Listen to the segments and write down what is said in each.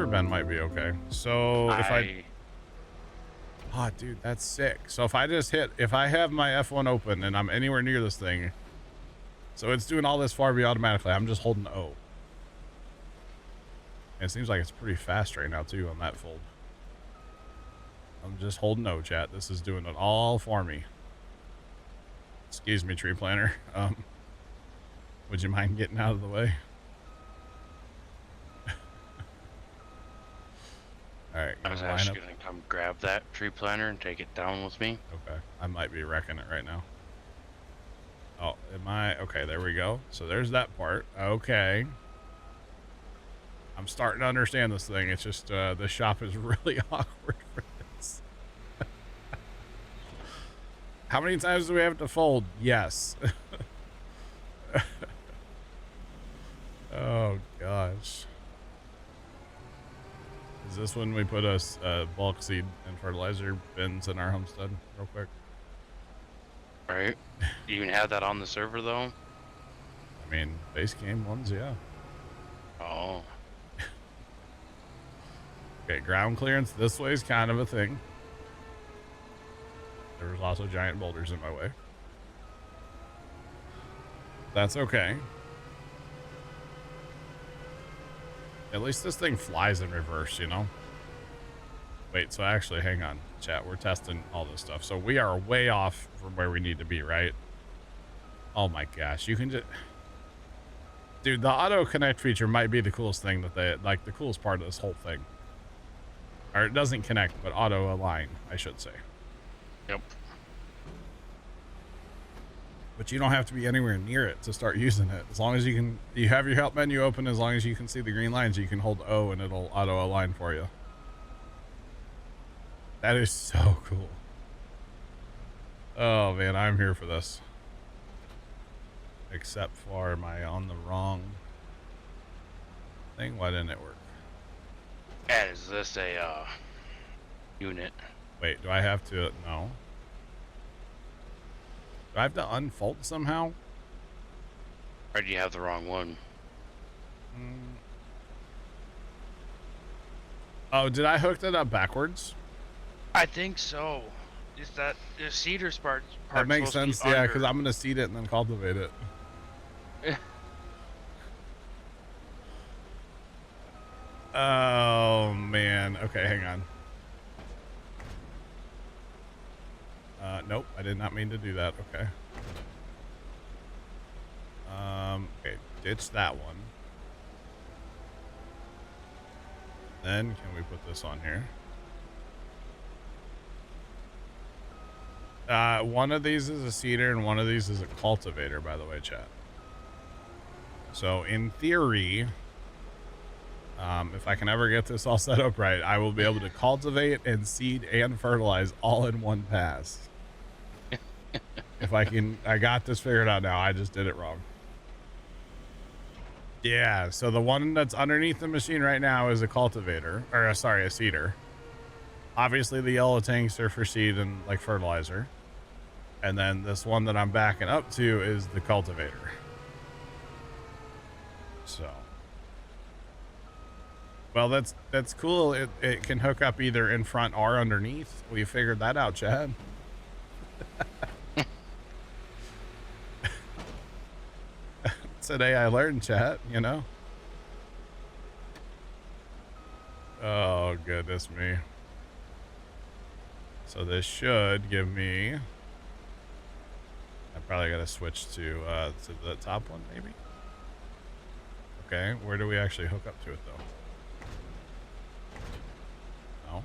river bend might be okay. So if I... Oh, dude, that's sick. So if I just hit... If I have my F1 open and I'm anywhere near this thing, so it's doing all this for me automatically, I'm just holding O. And it seems like it's pretty fast right now, too, on that fold. I'm just holding O, chat. This is doing it all for me. Excuse me, tree planter. Would you mind getting out of the way? All right. I was actually going to come grab that tree planter and take it down with me. Okay. I might be wrecking it right now. Oh, am I? Okay, there we go. So there's that part. Okay. I'm starting to understand this thing. It's just the shop is really awkward for this. How many times do we have to fold? Yes. Oh, gosh. Is this when we put a bulk seed and fertilizer bins in our homestead real quick? Right. You even have that on the server, though? I mean, base game ones, yeah. Oh. Okay, ground clearance this way is kind of a thing. There's also giant boulders in my way. That's okay. At least this thing flies in reverse, you know? Wait, so actually, hang on, chat. We're testing all this stuff. So we are way off from where we need to be, right? Oh my gosh, you can just... Dude, the auto connect feature might be the coolest thing that they... Like, the coolest part of this whole thing. Or it doesn't connect, but auto align, I should say. Yep. But you don't have to be anywhere near it to start using it. As long as you can... You have your help menu open, as long as you can see the green lines, you can hold O and it'll auto align for you. That is so cool. Oh, man, I'm here for this. Except for, am I on the wrong thing? Why didn't it work? And is this a unit? Wait, do I have to? No. Do I have to unfold somehow? Or do you have the wrong one? Oh, did I hook that up backwards? I think so. Is that the cedar part? That makes sense, yeah, because I'm going to seed it and then cultivate it. Oh, man. Okay, hang on. Nope, I did not mean to do that. Okay. Okay, ditch that one. Then can we put this on here? One of these is a seeder and one of these is a cultivator, by the way, chat. So in theory, if I can ever get this all set up right, I will be able to cultivate and seed and fertilize all in one pass. If I can, I got this figured out now. I just did it wrong. Yeah, so the one that's underneath the machine right now is a cultivator, or sorry, a seeder. Obviously the yellow tanks are for seed and like fertilizer. And then this one that I'm backing up to is the cultivator. So. Well, that's cool. It can hook up either in front or underneath. We figured that out, Chad. Today I learned, chat, you know? Oh, goodness me. So this should give me... I probably got to switch to the top one, maybe? Okay, where do we actually hook up to it, though? No.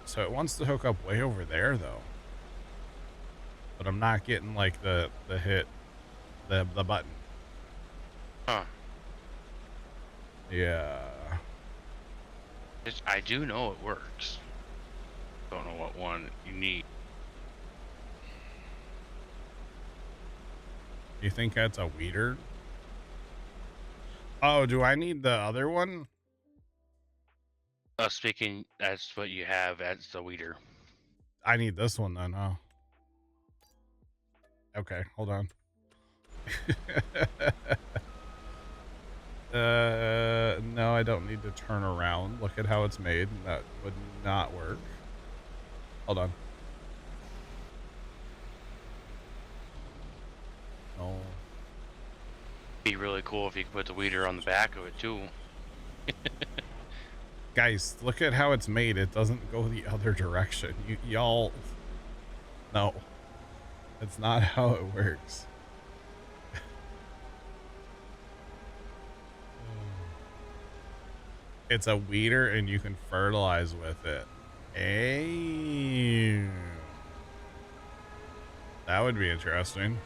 So it wants to hook up way over there, though. But I'm not getting, like, the hit, the button. Huh. Yeah. I do know it works. Don't know what one you need. You think that's a weeder? Oh, do I need the other one? Speaking, that's what you have as the weeder. I need this one then, huh? Okay, hold on. No, I don't need to turn around. Look at how it's made. That would not work. Hold on. No. Be really cool if you could put the weeder on the back of it too. Guys, look at how it's made. It doesn't go the other direction. Y'all. No. That's not how it works. It's a weeder and you can fertilize with it. Hey. That would be interesting.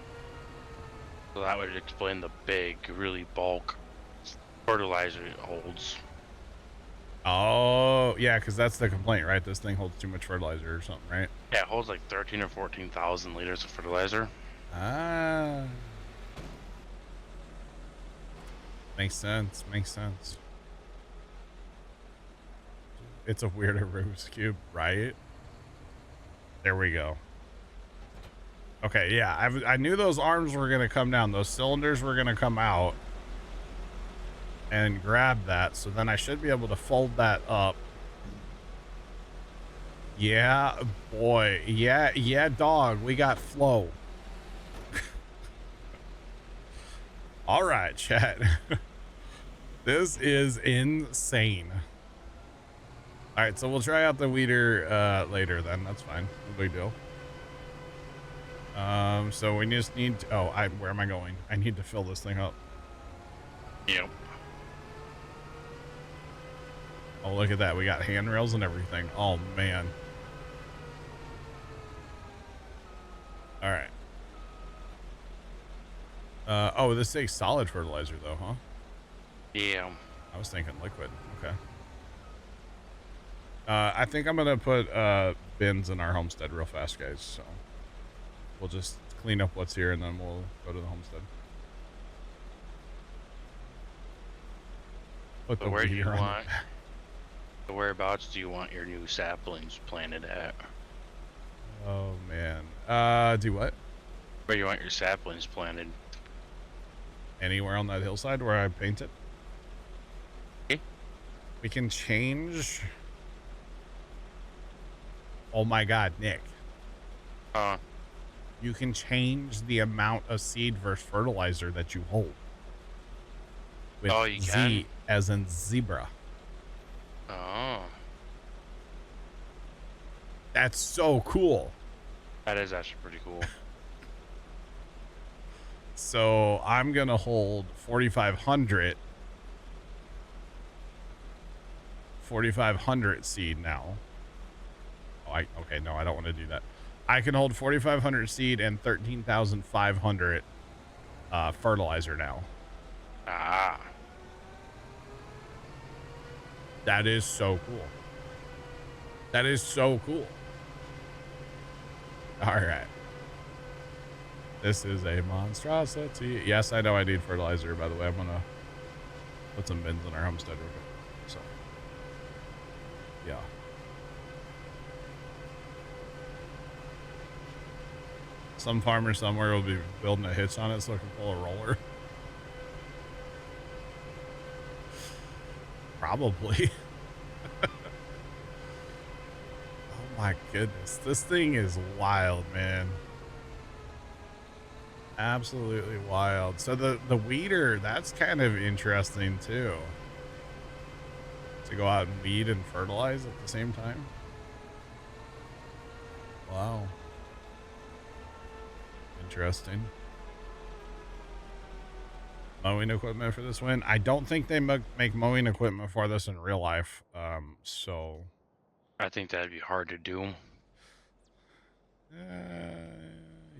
So that would explain the big, really bulk fertilizer it holds. Oh, yeah, because that's the complaint, right? This thing holds too much fertilizer or something, right? Yeah, it holds like 13 or 14,000 liters of fertilizer. Ah. Makes sense. Makes sense. It's a weirder Rubik's Cube, right? There we go. Okay, yeah, I knew those arms were going to come down. Those cylinders were going to come out and grab that. So then I should be able to fold that up. Yeah, boy. Yeah, dog. We got flow. All right, chat. This is insane. All right, so we'll try out the weeder later then. That's fine. No big deal. So we just need to, where am I going? I need to fill this thing up. Yep. Oh, look at that. We got handrails and everything. Oh, man. All right. Oh, this takes solid fertilizer though, huh? Yeah. I was thinking liquid. Okay. I think I'm gonna put bins in our homestead real fast, guys. So we'll just clean up what's here and then we'll go to the homestead. Put the Where do you weeder on want? Whereabouts do you want your new saplings planted at? Oh man. Do what? Where you want your saplings planted? Anywhere on that hillside where I painted? Okay. We can change. Oh my God, Nick. You can change the amount of seed versus fertilizer that you hold. With you Z can? as in zebra. Oh. That's so cool. That is actually pretty cool. So I'm going to hold 4,500 seed now. Okay, no, I don't want to do that. I can hold 4,500 seed and 13,500 fertilizer now. Ah. That is so cool. That is so cool. All right. This is a monstrosity. Yes, I know I need fertilizer, by the way. I'm going to put some bins in our homestead real quick. So, yeah. Some farmer somewhere will be building a hitch on it so it can pull a roller. Probably. Oh my goodness. This thing is wild, man. Absolutely wild. So the weeder, that's kind of interesting too. To go out and weed and fertilize at the same time. Wow. Interesting. Mowing equipment for this win. I don't think they make mowing equipment for this in real life. So I think that'd be hard to do.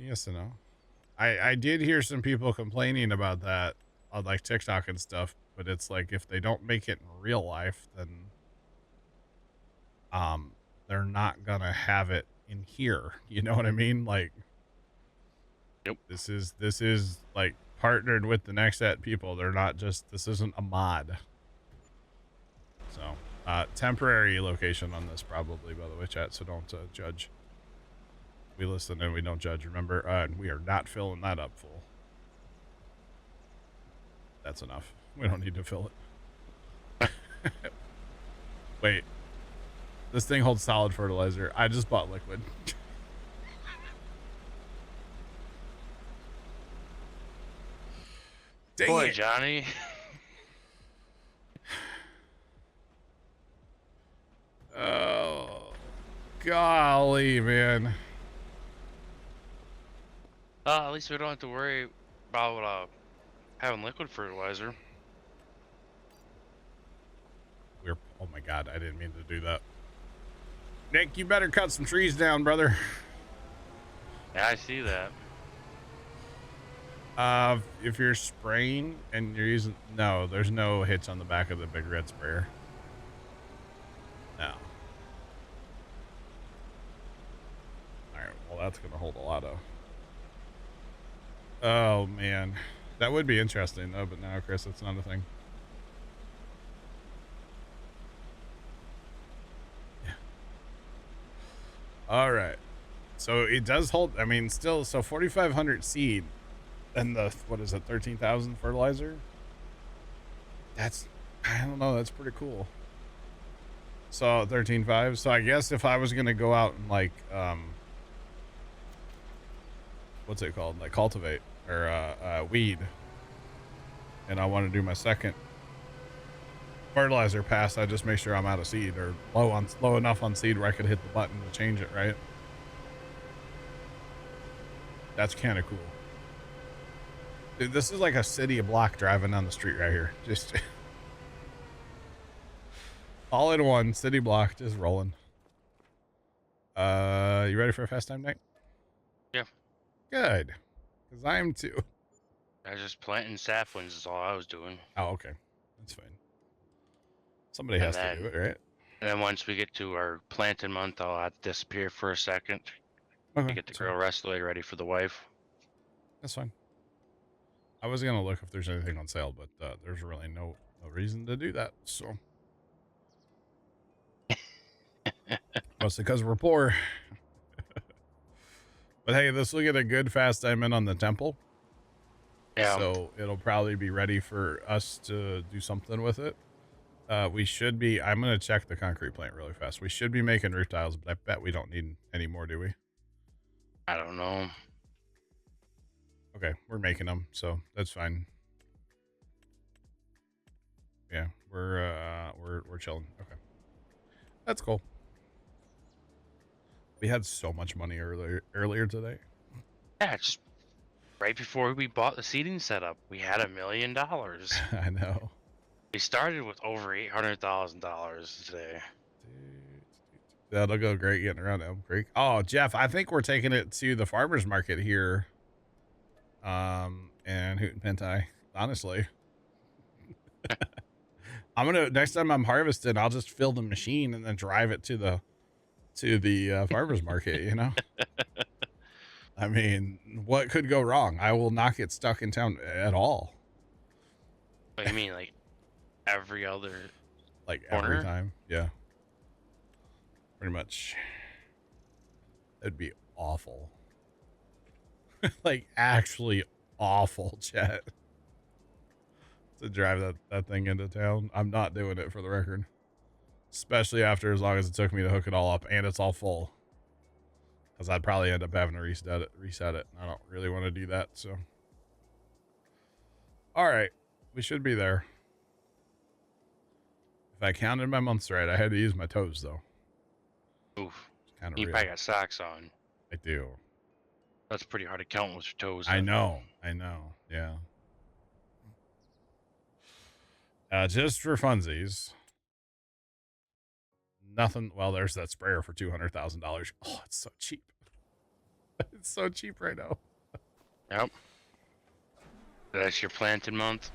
yes and no. I did hear some people complaining about that on like TikTok and stuff, but it's like if they don't make it in real life, then they're not gonna have it in here. You know what I mean? Like, Yep. This is like partnered with the next set people. They're not just, this isn't a mod. So temporary location on this probably, by the way, chat. So don't judge. We listen and we don't judge. Remember, we are not filling that up full. That's enough. We don't need to fill it. Wait. This thing holds solid fertilizer. I just bought liquid. Dang Boy, it. Johnny. Oh, golly, man. At least we don't have to worry about having liquid fertilizer. Oh my God, I didn't mean to do that. Nick, you better cut some trees down, brother. Yeah, I see that. If you're spraying and you're using, no, there's no hits on the back of the big red sprayer. No. All right, well, that's gonna hold a lot of. Oh man, that would be interesting though, but no, Chris, it's not a thing. Yeah. All right. So it does hold, I mean, still, so 4,500 seed and the, what is it, 13,000 fertilizer? That's, I don't know, that's pretty cool. So 13.5. So I guess if I was going to go out and like, what's it called? Like cultivate or weed. And I want to do my second fertilizer pass. I just make sure I'm out of seed or low enough on seed where I could hit the button to change it, right? That's kind of cool. Dude, this is like a city block driving down the street right here. Just all in one city block, just rolling. You ready for a fast time, Nick? Yeah. Good. Because I am too. I was just planting saplings is all I was doing. Oh, okay. That's fine. Somebody has to do it, right? And then once we get to our planting month, I'll have to disappear for a second. Okay. To get the grill rest of the way ready for the wife. That's fine. I was gonna look if there's anything on sale, but there's really no reason to do that. So mostly because we're poor. But hey, this will get a good fast time in on the temple. Yeah. So it'll probably be ready for us to do something with it. We should be. I'm gonna check the concrete plant really fast. We should be making roof tiles, but I bet we don't need any more, do we? I don't know. Okay, we're making them, so that's fine. Yeah, we're chilling. Okay, that's cool. We had so much money earlier today. Yeah, just right before we bought the seating setup, we had $1 million. I know. We started with over $800,000 today. That'll go great getting around Elm Creek. Oh, Jeff, I think we're taking it to the farmers market here. And Hutan Pantai, honestly. Next time I'm harvesting, I'll just fill the machine and then drive it to the farmers market, you know? I mean, what could go wrong? I will not get stuck in town at all. What do you mean, like every other Like corner? every time? Yeah. Pretty much. It'd be awful. Like actually awful, chat. To drive that thing into town. I'm not doing it, for the record. Especially after as long as it took me to hook it all up and it's all full. Because I'd probably end up having to reset it. I don't really want to do that, so. Alright. We should be there. If I counted my months right, I had to use my toes, though. Oof. Kind of You real. probably got socks on. I do. That's pretty hard to count with your toes. I know. Yeah. Just for funsies. Nothing. Well, there's that sprayer for $200,000. Oh, it's so cheap. It's so cheap right now. Yep. That's your planting month?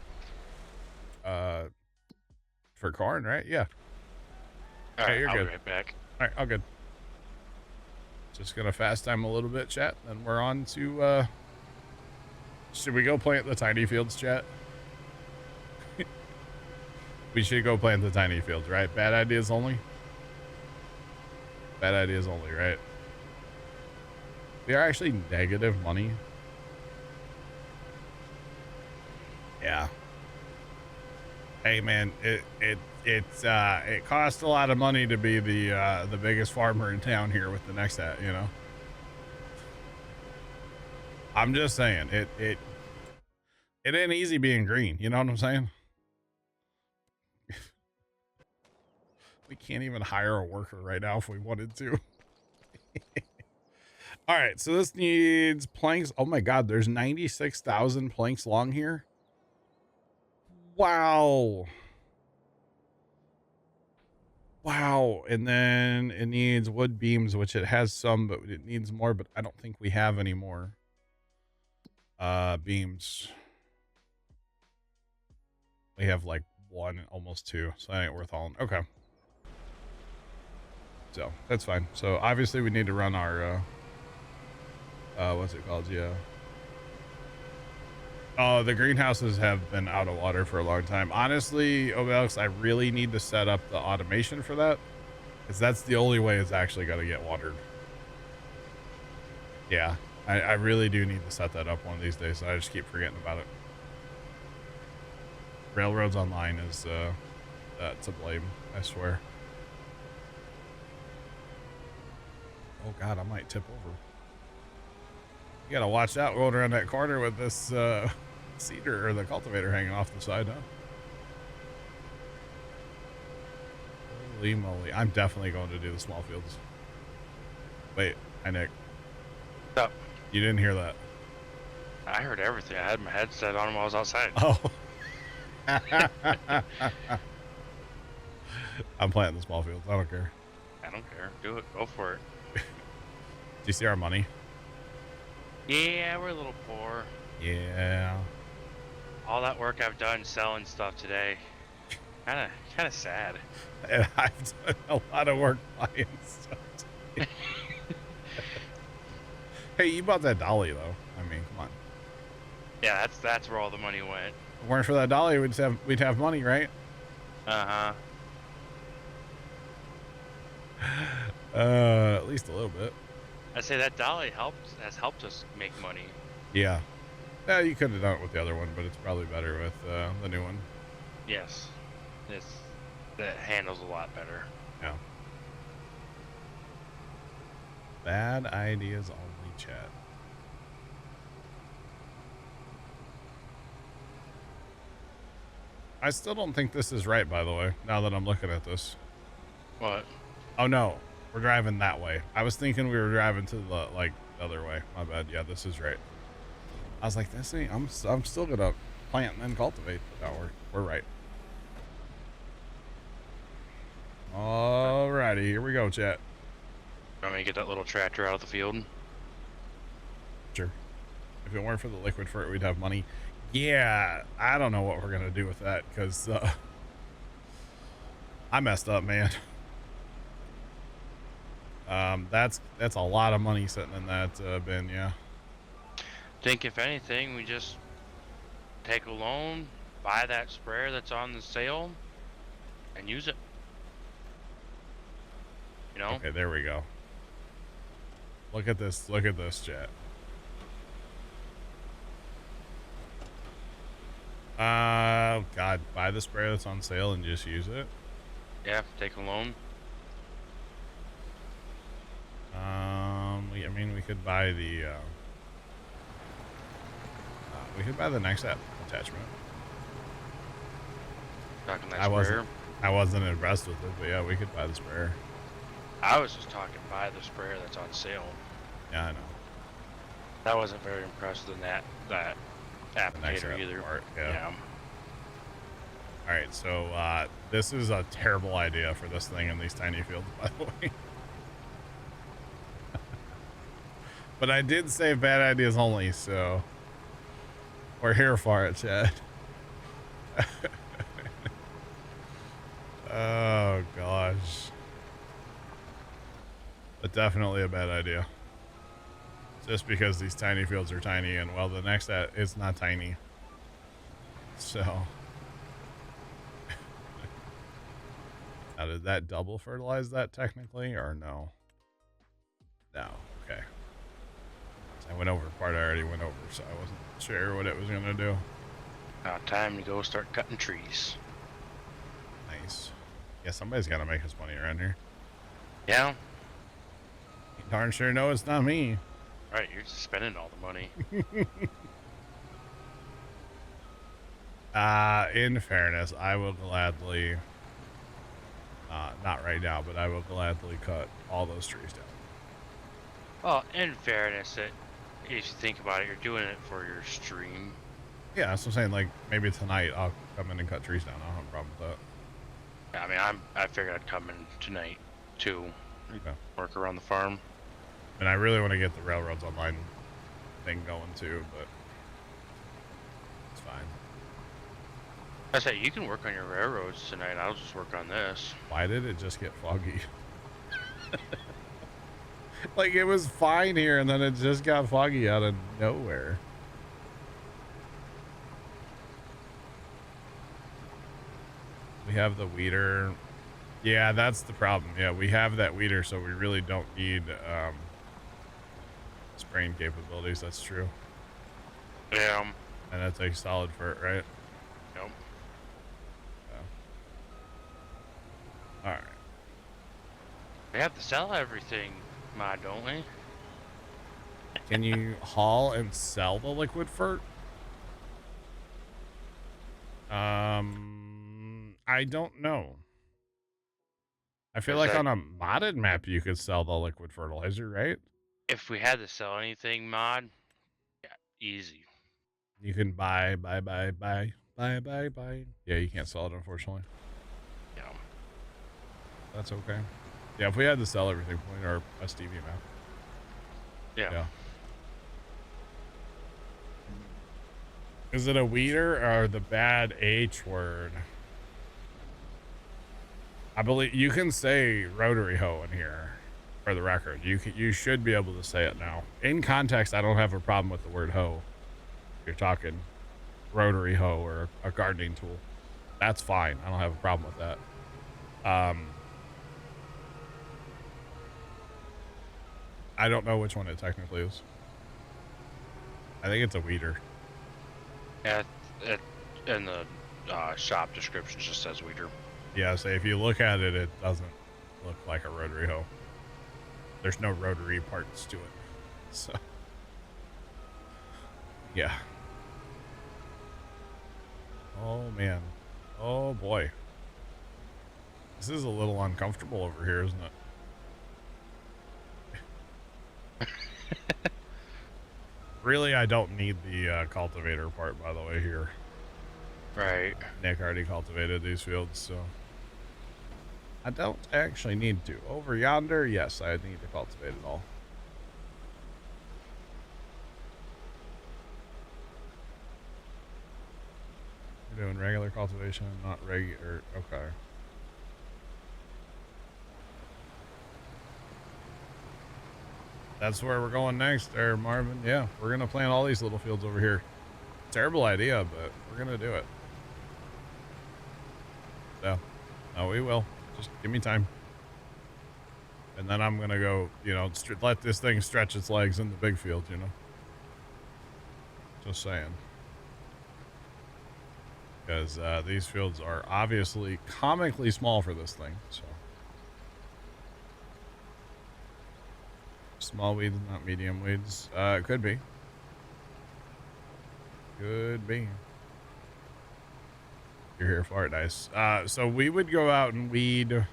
For corn, right? Yeah. All right, you're I'll good. be right back. All right, all good. Just gonna fast time a little bit, chat. Then we're on to, should we go plant the tiny fields, chat? We should go plant the tiny fields, right? Bad ideas only? Bad ideas only, right? We are actually negative money. Yeah. Hey man, it costs a lot of money to be the biggest farmer in town here with the next hat, you know. I'm just saying it ain't easy being green, you know what I'm saying? We can't even hire a worker right now if we wanted to. All right, so this needs planks. Oh my god, there's 96,000 planks long here. Wow. Wow. And then it needs wood beams, which it has some, but it needs more, but I don't think we have any more beams. We have like one, almost two, so that ain't worth hauling. Okay. So that's fine. So obviously we need to run our what's it called? Yeah. Oh, the greenhouses have been out of water for a long time. Honestly, Obelix, I really need to set up the automation for that, because that's the only way it's actually going to get watered. Yeah, I really do need to set that up one of these days. I just keep forgetting about it. Railroads Online is to blame, I swear. Oh god, I might tip over. You gotta watch out going around that corner with this cedar or the cultivator hanging off the side, huh? Holy moly. I'm definitely going to do the small fields. Wait, hi Nick. What's up? You didn't hear that. I heard everything. I had my headset on while I was outside. Oh. I'm planting the small fields. I don't care. I don't care. Do it. Go for it. Do you see our money? Yeah, we're a little poor. Yeah. All that work I've done selling stuff today. Kind of sad. And I've done a lot of work buying stuff today. Hey, you bought that dolly though. I mean, come on. Yeah, that's where all the money went. If it weren't for that dolly, we'd have money, right? Uh-huh. At least a little bit. I'd say that dolly has helped us make money. Yeah. Yeah, you could have done it with the other one, but it's probably better with the new one. Yes. That handles a lot better. Yeah. Bad ideas only, chat. I still don't think this is right, by the way, now that I'm looking at this. What? Oh, no. We're driving that way. I was thinking we were driving to the, like, other way. My bad. Yeah, this is right. I was like, this ain't... I'm still gonna plant and then cultivate. But no, we're right. Alrighty, here we go, chat. Want me to get that little tractor out of the field? Sure. If it weren't for the liquid for it, we'd have money. Yeah, I don't know what we're gonna do with that, because I messed up, man. That's a lot of money sitting in that bin, yeah. Think if anything, we just take a loan, buy that sprayer that's on the sale, and use it. You know? Okay, there we go. Look at this, chat. God, buy the sprayer that's on sale and just use it. Yeah, take a loan. I mean, we could buy the next attachment. Talking that sprayer. I wasn't impressed with it, but yeah, we could buy the sprayer. I was just talking buy the sprayer that's on sale. Yeah, I know. I wasn't very impressed with that applicator either. Part, yeah. All right, so this is a terrible idea for this thing in these tiny fields, by the way. But I did say bad ideas only, so we're here for it, Chad. Oh gosh, but definitely a bad idea. Just because these tiny fields are tiny, and well, the next is not tiny. So, now did that double fertilize that technically, or no? No. Okay. I went over part I already went over, so I wasn't sure what it was gonna do. Now time to go start cutting trees. Nice. Yeah, somebody's got to make us money around here. Yeah. Darn sure no, it's not me. Right, you're just spending all the money. In fairness, I will gladly, not right now, but I will gladly cut all those trees down. Well, in fairness, if you think about it, you're doing it for your stream. Yeah, that's what I'm saying. Like, maybe tonight I'll come in and cut trees down. I don't have a problem with that. Yeah, I mean, I figured I'd come in tonight, too. Okay. Work around the farm. And I really want to get the railroads online thing going, too, but it's fine. I say, you can work on your railroads tonight. I'll just work on this. Why did it just get foggy? Like, it was fine here, and then it just got foggy out of nowhere. We have the weeder. Yeah, that's the problem. Yeah, we have that weeder, so we really don't need spraying capabilities. That's true. Yeah. And that takes solid for it, right? Yep. Yeah. All right. We have to sell everything, don't we? Can you haul and sell the liquid fert? I don't know. I feel like on a modded map you could sell the liquid fertilizer, right? If we had to sell anything mod, yeah, easy. You can buy. Yeah, you can't sell it, unfortunately. Yeah. That's okay. Yeah, if we had to sell everything, point our STV map. Yeah. Is it a weeder or the bad H word? I believe you can say rotary hoe in here for the record. You should be able to say it now. In context, I don't have a problem with the word hoe. If you're talking rotary hoe or a gardening tool, that's fine. I don't have a problem with that. I don't know which one it technically is. I think it's a weeder. Yeah, in the shop description just says weeder. Yeah, so if you look at it, it doesn't look like a rotary hoe. There's no rotary parts to it. So, yeah. Oh, man. Oh, boy. This is a little uncomfortable over here, isn't it? Really, I don't need the cultivator part, by the way, here. Right. Nick already cultivated these fields, so I don't actually need to. Over yonder, yes, I need to cultivate it all. We're doing regular cultivation, not regular. Okay. That's where we're going next there, Marvin. Yeah, we're going to plant all these little fields over here. Terrible idea, but we're going to do it. So, no, we will. Just give me time. And then I'm going to go, you know, let this thing stretch its legs in the big field, you know. Just saying. Because these fields are obviously comically small for this thing, so. Small weeds, not medium weeds. Could be. Could be. You're here for it, nice. So we would go out and weed.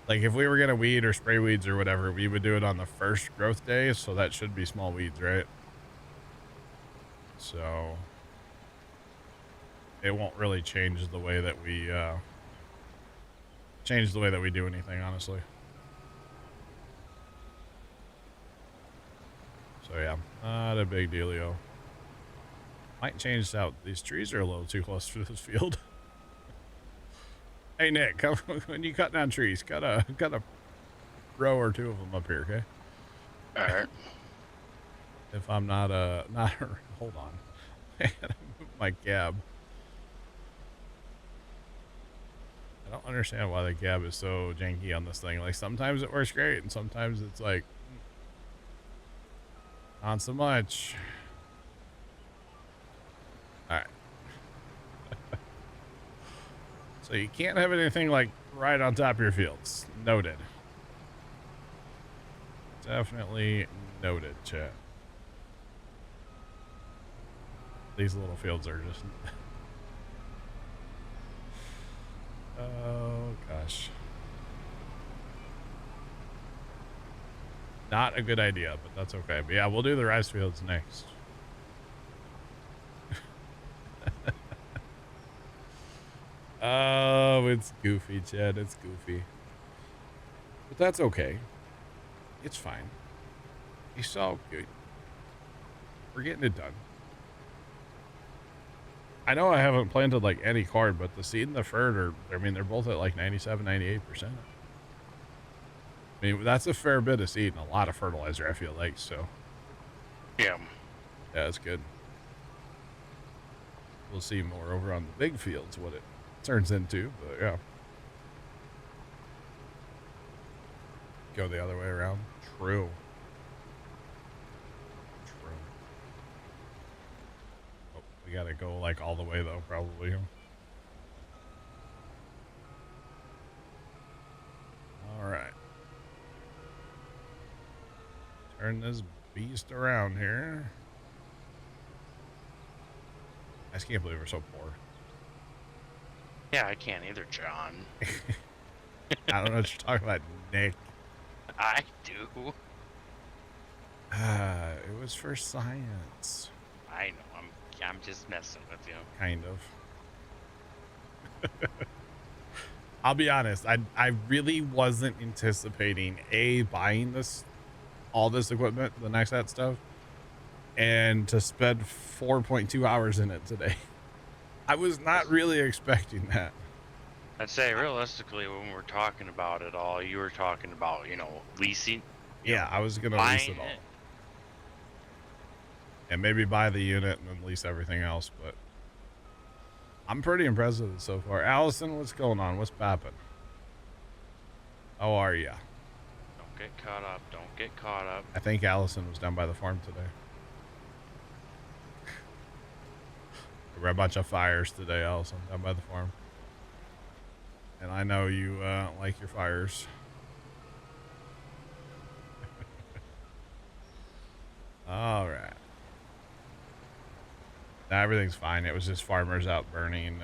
Like if we were going to weed or spray weeds or whatever, we would do it on the first growth day. So that should be small weeds, right? So it won't really change the way that we, do anything, honestly. So yeah, not a big dealio. Might change out. These trees are a little too close to this field. Hey Nick, come, when you cut down trees, cut a row or two of them up here, okay? All right. If I'm not hold on, I gotta move my cab. I don't understand why the cab is so janky on this thing. Like sometimes it works great, and sometimes it's like not so much. All right. So you can't have anything like right on top of your fields. Noted. Definitely noted, chat. These little fields are just... oh, gosh. Not a good idea, but that's okay. But yeah, we'll do the rice fields next. Oh, it's goofy, Chad. It's goofy. But that's okay. It's fine. It's all good. We're getting it done. I know I haven't planted like any corn, but the seed and the fern are, I mean, they're both at like 97, 98%. I mean, that's a fair bit of seed and a lot of fertilizer, I feel like, so. Yeah. Yeah, that's good. We'll see more over on the big fields what it turns into, but yeah. Go the other way around. True. True. Oh, we gotta go like all the way though, probably. All right. Turn this beast around here. I just can't believe we're so poor. Yeah, I can't either, John. I don't know what you're talking about, Nick. I do. It was for science. I know. I'm just messing with you. Kind of. I'll be honest. I really wasn't anticipating buying all this equipment, the NextSat stuff, and to spend 4.2 hours in it today. I was not really expecting that. I'd say realistically, when we're talking about it all, you were talking about, leasing. Yeah, I was gonna lease it all. And maybe buy the unit and then lease everything else, but I'm pretty impressed with it so far. Allison, what's going on? What's poppin'? How are ya? Don't get caught up. Don't get caught up. I think Allison was down by the farm today. There were a bunch of fires today, Allison, down by the farm. And I know you like your fires. All right. Now everything's fine. It was just farmers out burning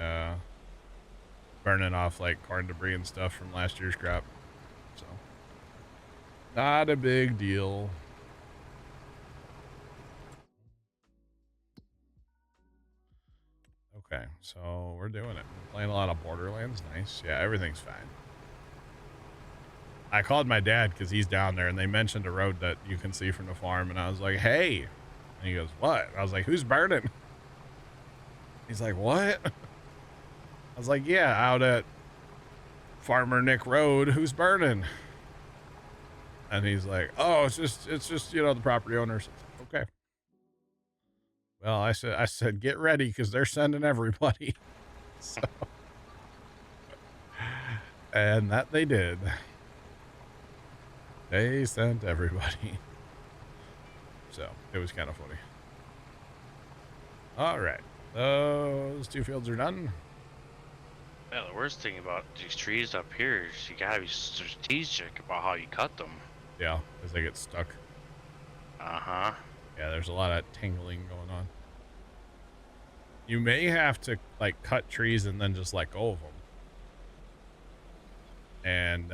off like corn debris and stuff from last year's crop. So not a big deal. Okay, so we're doing it. We're playing a lot of Borderlands. Nice. Yeah, everything's fine. I called my dad because he's down there and they mentioned a road that you can see from the farm. And I was like, hey. And he goes, what? I was like, who's burning? He's like, what? I was like, yeah, out at Farmer Nick Road. Who's burning? And he's like, oh, it's just, the property owners. Okay. Well, I said, get ready because they're sending everybody. So, and that they did. They sent everybody. So it was kind of funny. All right. Those two fields are done. Yeah, the worst thing about these trees up here is you gotta be strategic about how you cut them. Yeah, as they get stuck. Uh-huh. Yeah, there's a lot of tangling going on. You may have to like cut trees and then just let go of them. And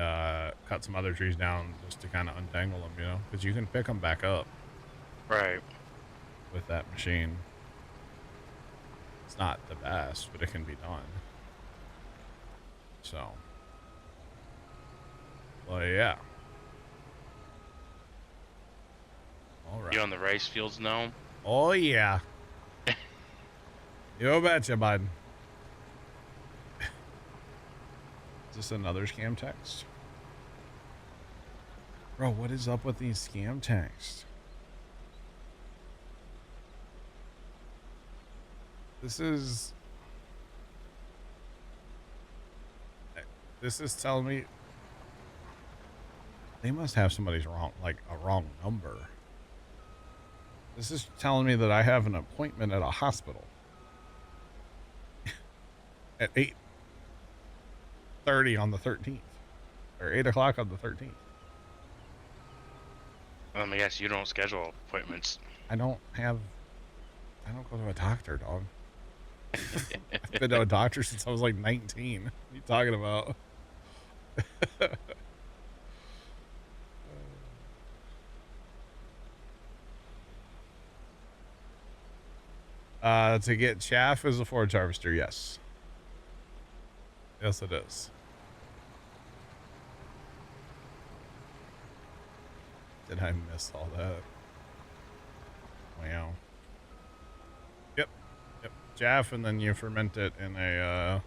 cut some other trees down just to kind of untangle them, because you can pick them back up. Right. With that machine. It's not the best, but it can be done. So. Well, yeah. All right. You on the rice fields now? Oh, yeah. You betcha, bud. Is this another scam text? Bro, what is up with these scam texts? This is telling me they must have somebody's wrong, like a wrong number. This is telling me that I have an appointment at a hospital at 8. 8:30 on the 13th, or 8 o'clock on the 13th. Let me guess, you don't schedule appointments. I don't go to a doctor, dog. I've been to a doctor since I was like 19. What are you talking about? To get chaff as a forage harvester, yes. Yes, it is. Did I miss all that? Wow. Yep. Chaff, and then you ferment it in a,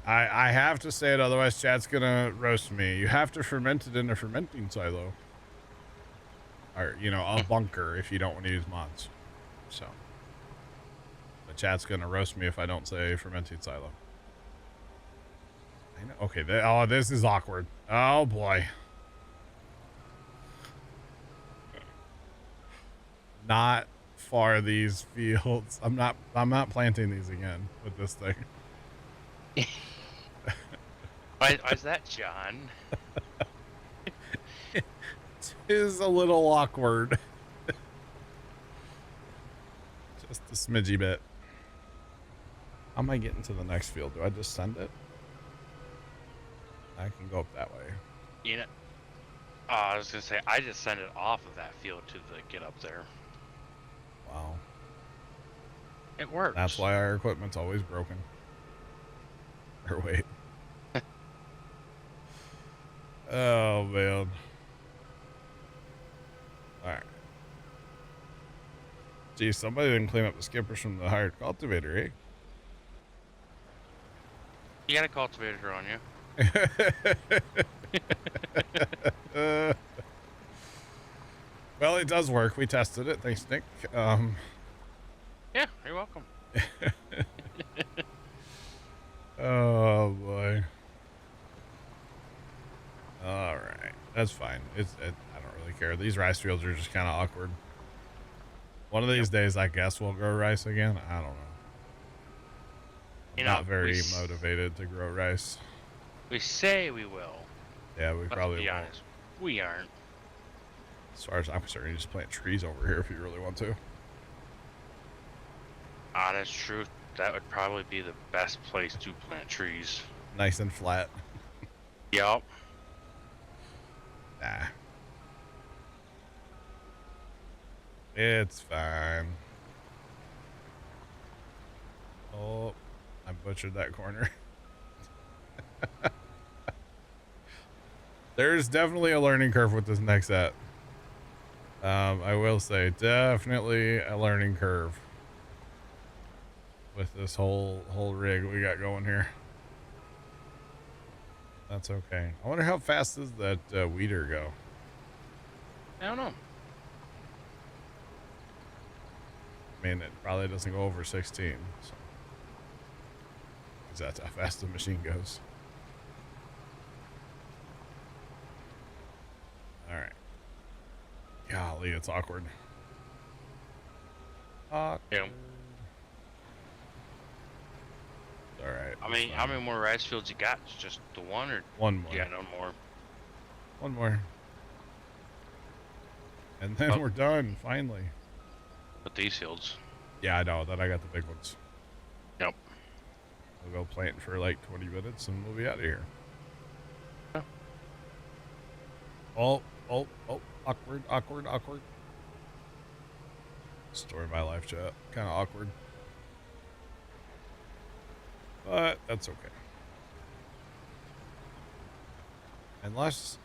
I have to say it, otherwise chat's gonna roast me. You have to ferment it in a fermenting silo. Or, a bunker if you don't want to use mods. So. The chat's gonna roast me if I don't say fermenting silo. I know. Okay, this is awkward. Oh, boy. Not far these fields. I'm not planting these again with this thing. Why is that, John? It is a little awkward. Just a smidgy bit. How am I getting to the next field? Do I just send it? I can go up that way. I was gonna say, I just sent it off of that field to get up there. Wow. It works. That's why our equipment's always broken. Or wait. Oh, man. Alright. Gee, somebody didn't clean up the skippers from the hired cultivator, eh? You got a cultivator on you. Well, it does work. We tested it. Thanks, Nick. Yeah, you're welcome. Oh, boy. All right. That's fine. I don't really care. These rice fields are just kind of awkward. One of these days, I guess we'll grow rice again. I don't know. I'm not very motivated to grow rice. We say we will. Yeah, we probably be won't. honest, we aren't. As far as I'm concerned, you just plant trees over here if you really want to. Honest truth, that would probably be the best place to plant trees. Nice and flat. Yup. Nah. It's fine. Oh, I butchered that corner. There's definitely a learning curve with this next set. I will say, definitely a learning curve with this whole rig we got going here. That's okay. I wonder how fast does that weeder go? I don't know. I mean, it probably doesn't go over 16. So. 'Cause that's how fast the machine goes. All right. Golly, it's awkward. Yeah. All right. How many more rice fields you got? Just the one, or one more? You got no more? One more. And then we're done, finally. With these fields. Yeah, I know. Then I got the big ones. Yep. We'll go plant for like 20 minutes and we'll be out of here. Yeah. Oh, awkward. Story of my life, chat. Kind of awkward. But that's okay. Unless,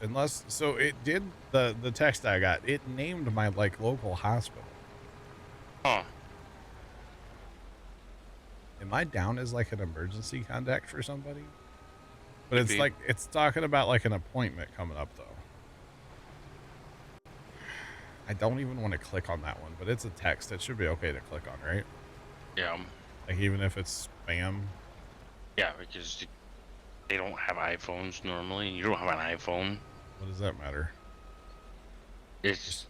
so it did, the text I got, it named my, like, local hospital. Huh. Am I down as, like, an emergency contact for somebody? But it's like, it's talking about, like, an appointment coming up, though. I don't even want to click on that one, but it's a text. It should be okay to click on, right? Yeah. Like, even if it's spam? Yeah, because they don't have iPhones normally, and you don't have an iPhone. What does that matter? It's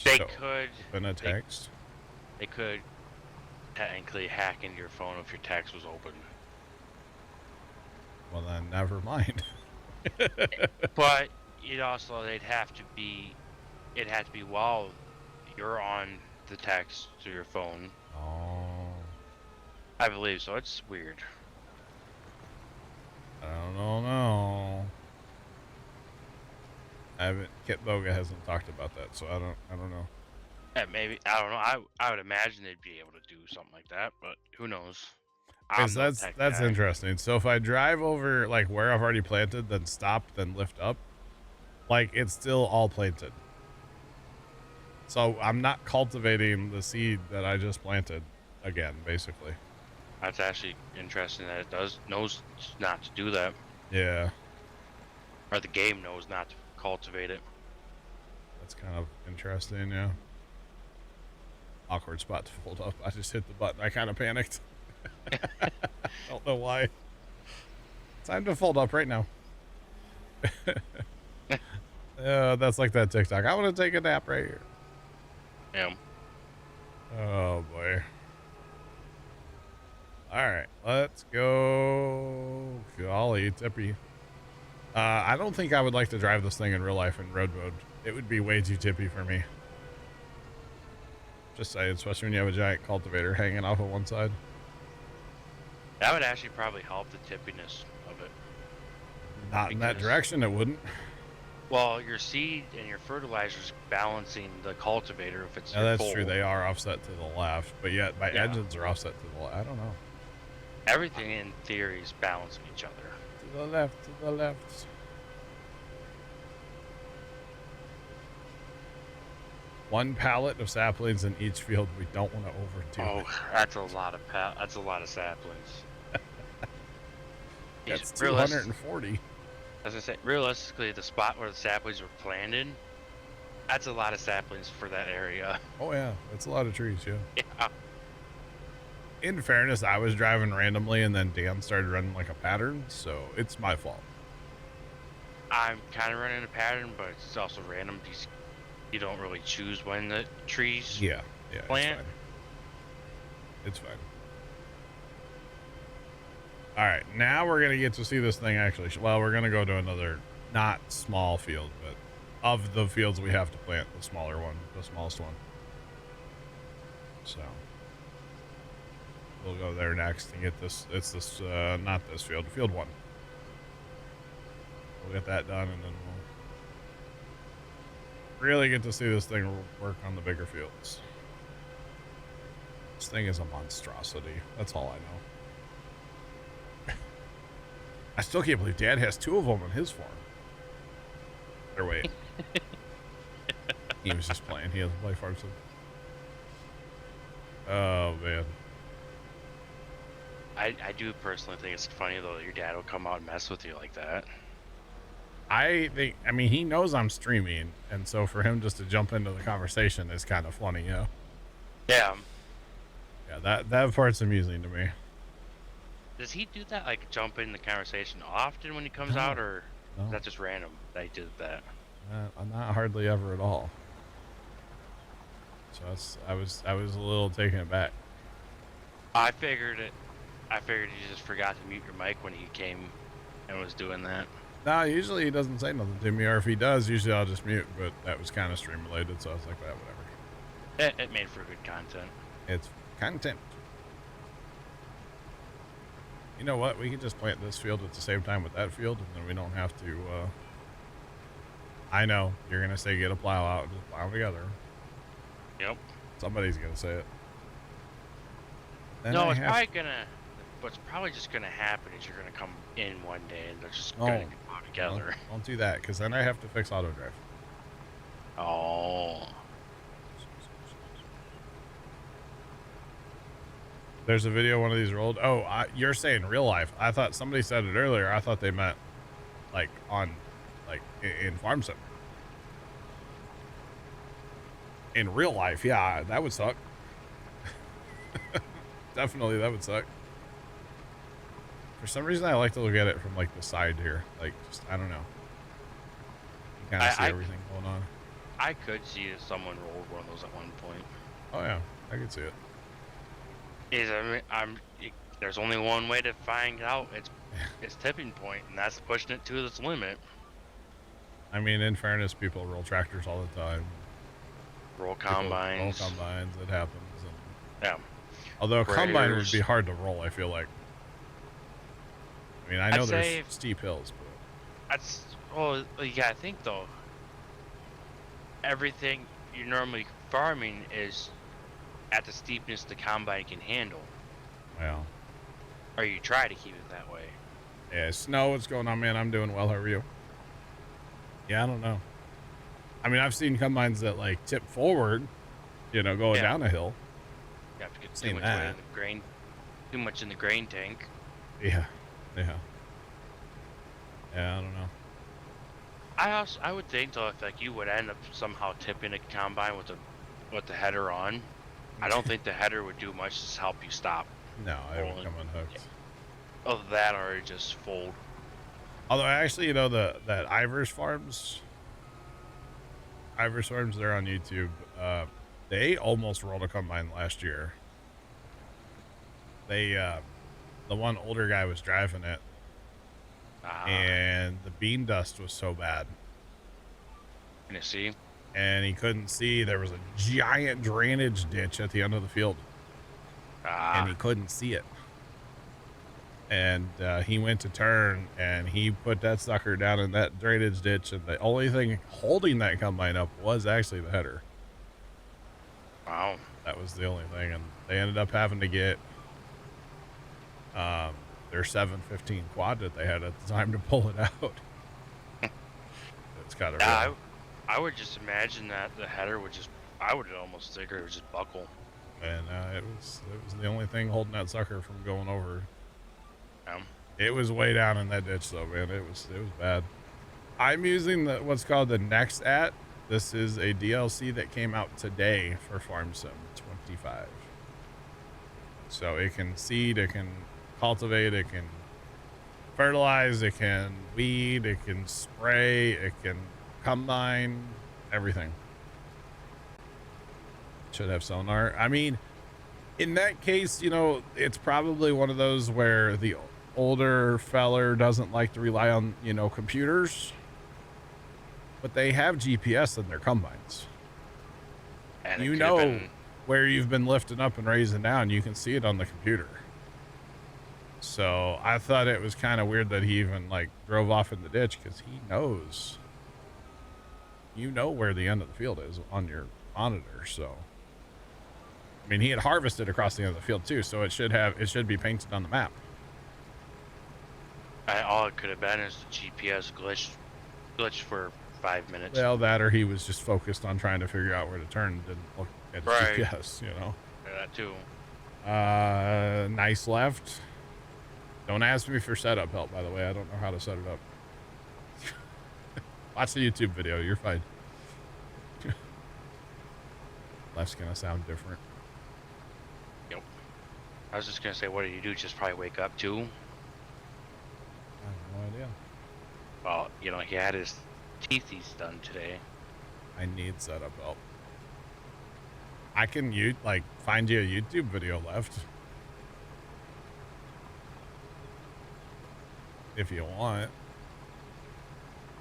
they could open a text. They could technically hack into your phone if your text was open. Well, then never mind. But it also it'd have to be while you're on the text to your phone. Oh, I believe so. It's weird. I don't know. I haven't. Kit Boga hasn't talked about that, so I don't know. And maybe I don't know. I would imagine they'd be able to do something like that, but who knows? Because I'm no tech that's guy. interesting. So if I drive over like where I've already planted, then stop, then lift up, like it's still all planted. So I'm not cultivating the seed that I just planted again, basically. That's actually interesting that it knows not to do that, Yeah, or the game knows not to cultivate it. that's kind of interesting. Yeah. Awkward spot to fold up. I just hit the button. I kind of panicked. Don't know why. Time to fold up right now. That's like that TikTok. I want to take a nap right here. Yeah. Oh boy. All right, let's go. Golly, tippy. I don't think I would like to drive this thing in real life in road mode. It would be way too tippy for me. Just saying, especially when you have a giant cultivator hanging off of one side. That would actually probably help the tippiness of it. Not in that direction, it wouldn't. Well, your seed and your fertilizer's balancing the cultivator if it's Yeah, your that's full. true. They are offset to the left, but yet my engines are offset to the left. I don't know. Everything in theory is balancing each other. To the left, to the left. One pallet of saplings in each field. We don't want to overdo. Oh, that's a lot of saplings. That's 240. As I say, realistically, the spot where the saplings were planted, that's a lot of saplings for that area. Oh yeah, that's a lot of trees. Yeah. Yeah. In fairness, I was driving randomly, and then Dan started running like a pattern, so it's my fault. I'm kind of running a pattern, but it's also random because you don't really choose when the trees Yeah, plant. It's fine. All right, now we're gonna get to see this thing actually. Well, we're gonna go to another not small field, but of the fields we have to plant, the smaller one, the smallest one. So we'll go there next and get this. It's this, not this field, field one. We'll get that done, and then we'll really get to see this thing work on the bigger fields. This thing is a monstrosity. That's all I know. I still can't believe Dad has two of them on his farm. Or wait. He was just playing. He doesn't play farm sim. Oh, man. I do personally think it's funny, though, that your dad will come out and mess with you like that. I mean, he knows I'm streaming, and so for him just to jump into the conversation is kind of funny, you know? Yeah. Yeah, that part's amusing to me. Does he do that, like, jump in the conversation often when he comes out, or is that just random that he did that? Not hardly ever at all. So I was a little taken aback. I figured you just forgot to mute your mic when he came and was doing that. No, usually he doesn't say nothing to me, or if he does, usually I'll just mute, but that was kind of stream related, so I was like, well, whatever. It made for good content. It's content. You know what? We can just plant this field at the same time with that field, and then we don't have to, I know, you're going to say get a plow out and just plow them together. Yep. Somebody's going to say it. Then No, what's probably just gonna happen is you're gonna come in one day and they're just gonna go together. Don't do that, because then I have to fix auto drive. Oh. There's a video one of these rolled. Oh, you're saying real life. I thought somebody said it earlier. I thought they meant like in farm sim. In real life, yeah, that would suck. Definitely, that would suck. For some reason, I like to look at it from like the side here. Like, just I don't know. You kind of see everything going on. I could see if someone rolled one of those at one point. Oh yeah, I could see it. There's only one way to find out. It's its tipping point, and that's pushing it to its limit. I mean, in fairness, people roll tractors all the time. Roll People roll combines. combines. It happens. And, Yeah. although a combine would Graders. be hard to roll, I feel like. I mean, I I'd know say there's steep hills, but that's, well, you gotta think though. Everything you're normally farming is at the steepness the combine can handle, well, or you try to keep it that way. yeah. Snow, what's going on, man? I'm doing well. How are you? Yeah, I don't know. I mean, I've seen combines that like tip forward, going Yeah. down a hill. You have to get too Seen much that. weight in the grain, too much in the grain tank. Yeah, yeah, yeah. I don't know. I would think though, if like you would end up somehow tipping a combine with the header on, I don't think the header would do much to help you stop. No, it would Rolling. come unhooked. Other than that, or it just fold. Although actually, that Ivers Farms, they're on YouTube. They almost rolled a combine last year. They, the one older guy was driving it, and the bean dust was so bad, And you see, and he couldn't see. There was a giant drainage ditch at the end of the field, and he couldn't see it. And he went to turn, and he put that sucker down in that drainage ditch, and the only thing holding that combine up was actually the header. wow. That was the only thing, and they ended up having to get their 715 quad that they had at the time to pull it out. It's kind of Yeah, I would just imagine that the header would just, I would almost figure it would just buckle. and it was the only thing holding that sucker from going over. It was way down in that ditch though, man. It was bad. I'm using what's called the Next At. This is a DLC that came out today for Farm Sim 25. So it can seed, it can cultivate, it can fertilize, it can weed, it can spray, it can combine, everything. Should have sonar. I mean, in that case, it's probably one of those where the older feller doesn't like to rely on, computers, but they have GPS in their combines. And You know where you've been lifting up and raising down. You can see it on the computer. So I thought it was kind of weird that he even like drove off in the ditch, because he knows, where the end of the field is on your monitor. So, I mean, he had harvested across the end of the field too, so it should be painted on the map. all it could have been is the GPS glitch for 5 minutes. Well, that, or he was just focused on trying to figure out where to turn and didn't look at his Right. GPS, Yeah, that too. Nice left. Don't ask me for setup help, by the way. I don't know how to set it up. Watch the YouTube video. You're fine. Left's gonna sound different. Yep. I was just gonna say, what did you do? Just probably wake up too? I have no idea. Well, he had his teethies done today. I need setup help. I can find you a YouTube video left. If you want.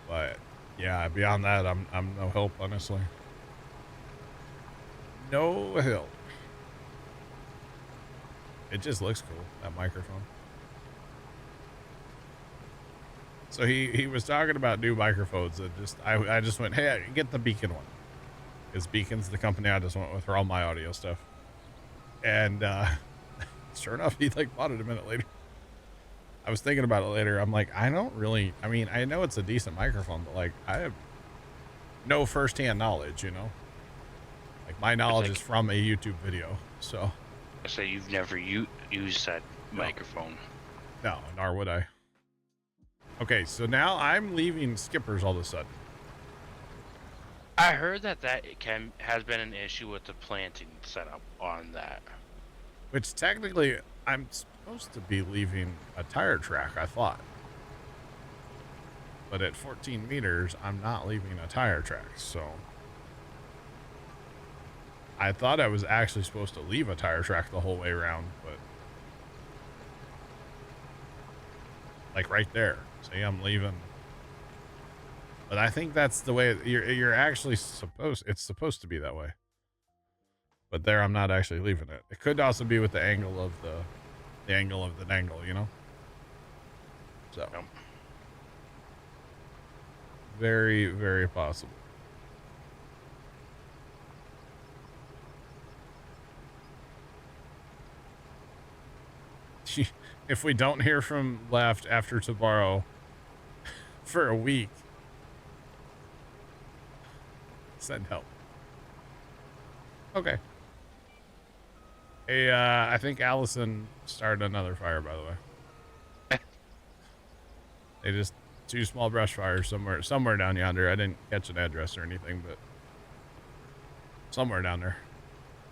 But yeah, beyond that, I'm no help, honestly. No help. It just looks cool, that microphone. So he was talking about new microphones, and I just went, hey, get the Beacon one. Because Beacon's the company I just went with for all my audio stuff. And sure enough, he bought it a minute later. I was thinking about it later. I'm like, I know it's a decent microphone, but I have no firsthand knowledge, my knowledge is from a YouTube video. So I say you've never used that microphone. no, nor would I. Okay, so now I'm leaving skippers all of a sudden. I heard that has been an issue with the planting setup on that. Which technically I'm supposed to be leaving a tire track, I thought. But at 14 meters, I'm not leaving a tire track, so I thought I was actually supposed to leave a tire track the whole way around, but like right there. See, I'm leaving. But I think that's the way you're actually it's supposed to be that way. But there, I'm not actually leaving it. It could also be with the angle of the angle of the angle, you know? So, Yep. very, very possible. If we don't hear from left after tomorrow for a week, send help. Okay. Hey, I think Allison started another fire, by the way. They just 2 small brush fires somewhere down yonder. I didn't catch an address or anything, but somewhere down there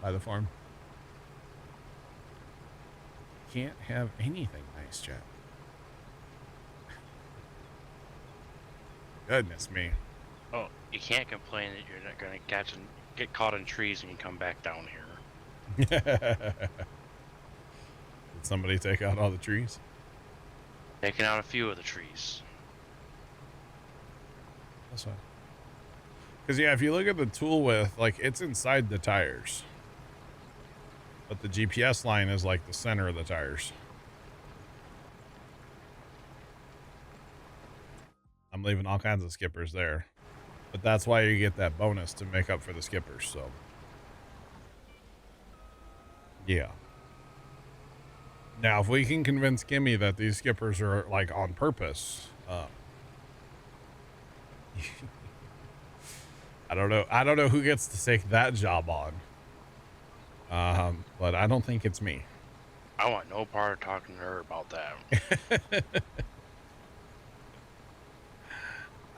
by the farm. Can't have anything nice, Jeff. Goodness me. Oh, you can't complain that you're not gonna get caught in trees when you come back down here. Did somebody take out all the trees? Taking out a few of the trees. That's fine. Because, yeah, if you look at the tool width, like, it's inside the tires. But the GPS line is, like, the center of the tires. I'm leaving all kinds of skippers there. But that's why you get that bonus to make up for the skippers, so. Yeah. Now, if we can convince Kimmy that these skippers are, like, on purpose, I don't know who gets to take that job on. But I don't think it's me. I want no part of talking to her about that.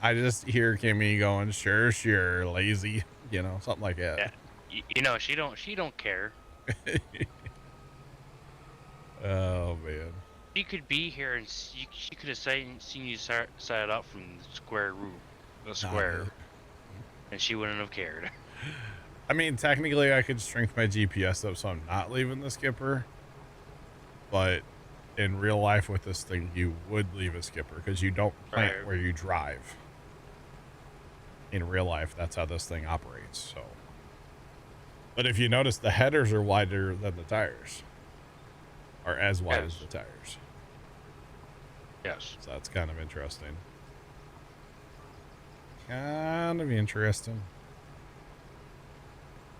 I just hear Kimmy going, sure, lazy, you know, something like that. Yeah. You know, she don't care. Oh, man. She could be here and she could have seen you set it up from the square root, and she wouldn't have cared. I mean, technically, I could strength my GPS up so I'm not leaving the skipper. But in real life with this thing, you would leave a skipper because you don't plant Right. where you drive. In real life, that's how this thing operates. So, but if you notice, the headers are wider than the tires, or as wide as the tires. Yes. So that's kind of interesting. Kind of interesting.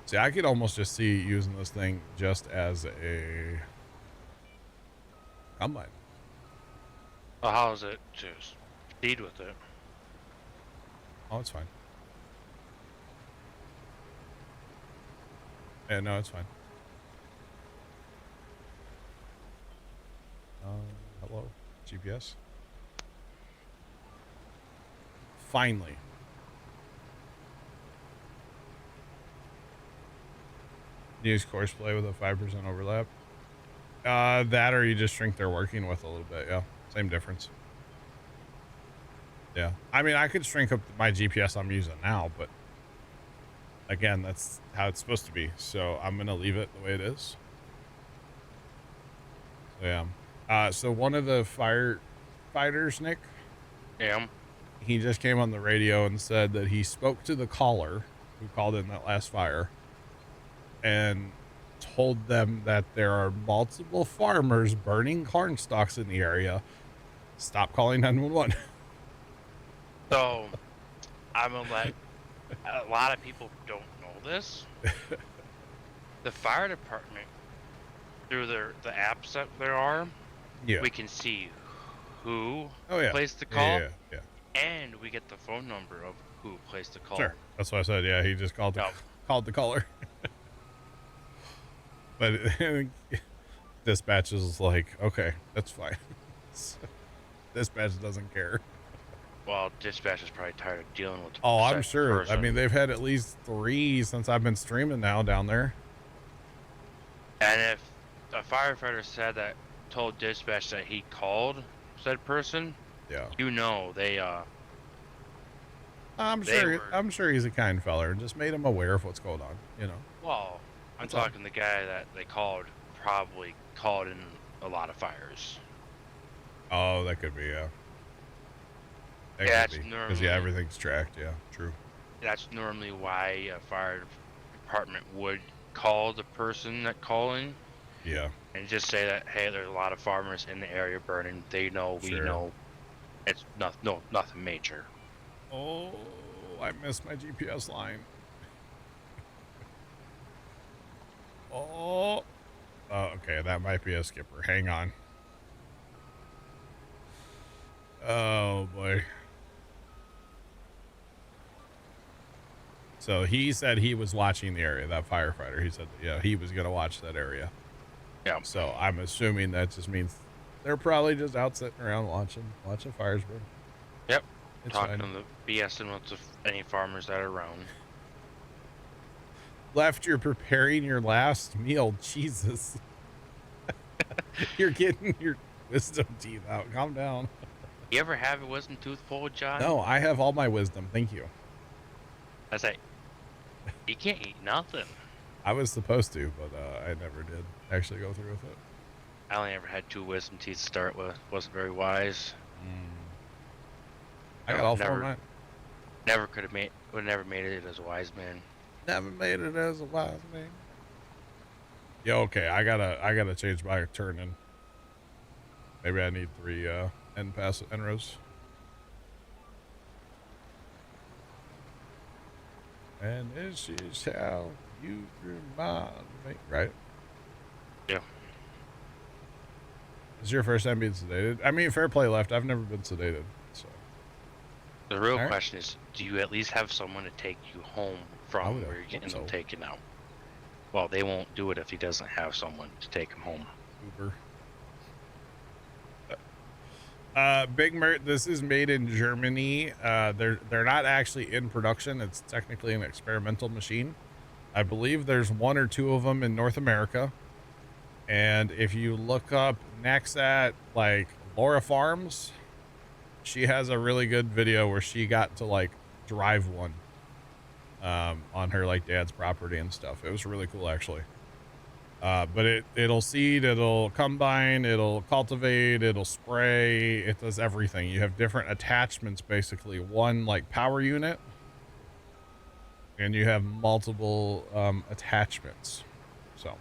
See, I could almost just see using this thing just as a combine. Well, how is it to speed with it? Oh, it's fine. Yeah, no, it's fine. Hello, GPS. Finally. Use course play with a 5% overlap. That or you just shrink their working with a little bit. Yeah, same difference. Yeah, I mean, I could shrink up my GPS I'm using now, but again, that's how it's supposed to be. So I'm gonna leave it the way it is. So yeah. So one of the firefighters, Nick. Yeah. He just came on the radio and said that he spoke to the caller who called in that last fire and told them that there are multiple farmers burning corn stalks in the area. Stop calling 911. So, I'm gonna let a lot of people don't know this. The fire department, through the apps that there are, Yeah. we can see who Oh yeah. placed the call, Yeah. and we get the phone number of who placed the call. Sure. That's what I said. Yeah, he just called the caller. But dispatch is like, okay, that's fine. Dispatch doesn't care. Well, dispatch is probably tired of dealing with. Oh, I'm second sure. person. I mean, they've had at least 3 since I've been streaming now down there. And if a firefighter said that, told dispatch that he called said person, Yeah. you know they I'm They sure. were- I'm sure he's a kind feller, and just made him aware of what's going on. You know. well, I'm That's all. talking the guy that they called probably called in a lot of fires. Oh, that could be, yeah. That Yeah, could that's be. Because, yeah, normally everything's tracked. Yeah, true. why a fire department would call the person that calling Yeah, and just say that, hey, there's a lot of farmers in the area burning. They know, we sure. know. It's nothing major. Oh, I missed my GPS line. Oh. Oh, okay, that might be a skipper. Hang on. Oh, boy. So he said he was watching the area, that firefighter. He said, yeah, he was going to watch that area. Yeah. So I'm assuming that just means they're probably just out sitting around watching fires burn. Yep. It's Talking fine. to the BSing with any farmers that are around. Left, you're preparing your last meal. Jesus. You're getting your wisdom teeth out. Calm down. You ever have a wisdom tooth pulled, John? No, I have all my wisdom. Thank you. I say, you can't eat nothing. I was supposed to, but I never did actually go through with it. I only ever had 2 wisdom teeth to start with. Wasn't very wise. I got all 4 of mine. Never could have would never made it as a wise man. Never made it as a wise man. Yeah, okay. I gotta change my turn-in. Maybe I need 3 end rows. And this is how you remind me, right? Yeah. Is your first time being sedated? I mean, fair play left. I've never been sedated, so. The real question is, do you at least have someone to take you home from where you're getting them taken out? Well, they won't do it if he doesn't have someone to take him home. Uber. Big Mert, this is made in Germany. They're not actually in production. It's technically an experimental machine. I believe there's 1 or 2 of them in North America. And if you look up next at like Laura Farms, she has a really good video where she got to like drive one on her like dad's property and stuff. It was really cool actually. But it'll seed, it'll combine, it'll cultivate, it'll spray, it does everything. You have different attachments, basically. 1 like power unit, and you have multiple attachments. So,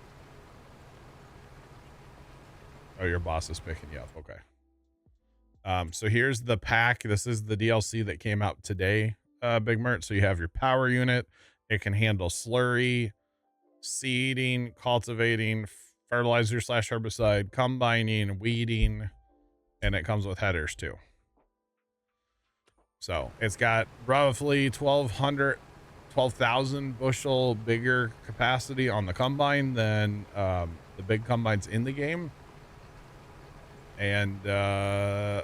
oh, your boss is picking you up. Okay. So here's the pack. This is the DLC that came out today, Big Mert. So you have your power unit. It can handle slurry, seeding, cultivating, fertilizer / herbicide, combining, weeding, and it comes with headers too. So it's got roughly 12,000 bushel bigger capacity on the combine than the big combines in the game. And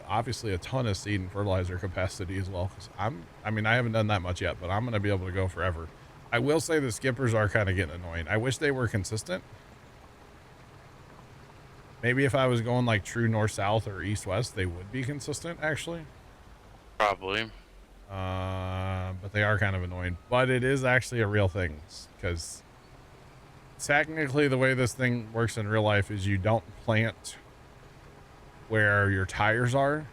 obviously a ton of seed and fertilizer capacity as well. I mean, I haven't done that much yet, but I'm going to be able to go forever. I will say the skippers are kind of getting annoying. I wish they were consistent. Maybe if I was going like true north-south or east-west, they would be consistent, actually. Probably. But they are kind of annoying. But it is actually a real thing, because technically the way this thing works in real life is you don't plant where your tires are.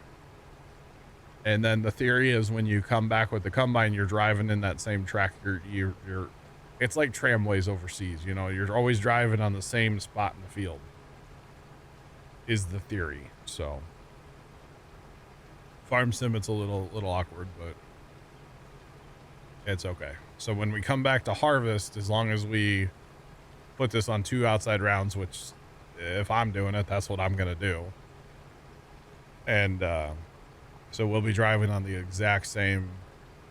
And then the theory is when you come back with the combine, you're driving in that same track. You're it's like tramways overseas, you know, you're always driving on the same spot in the field is the theory. So farm sim, it's a little awkward, but it's okay. So when we come back to harvest, as long as we put this on 2 outside rounds, which if I'm doing it, that's what I'm going to do. And, so we'll be driving on the exact same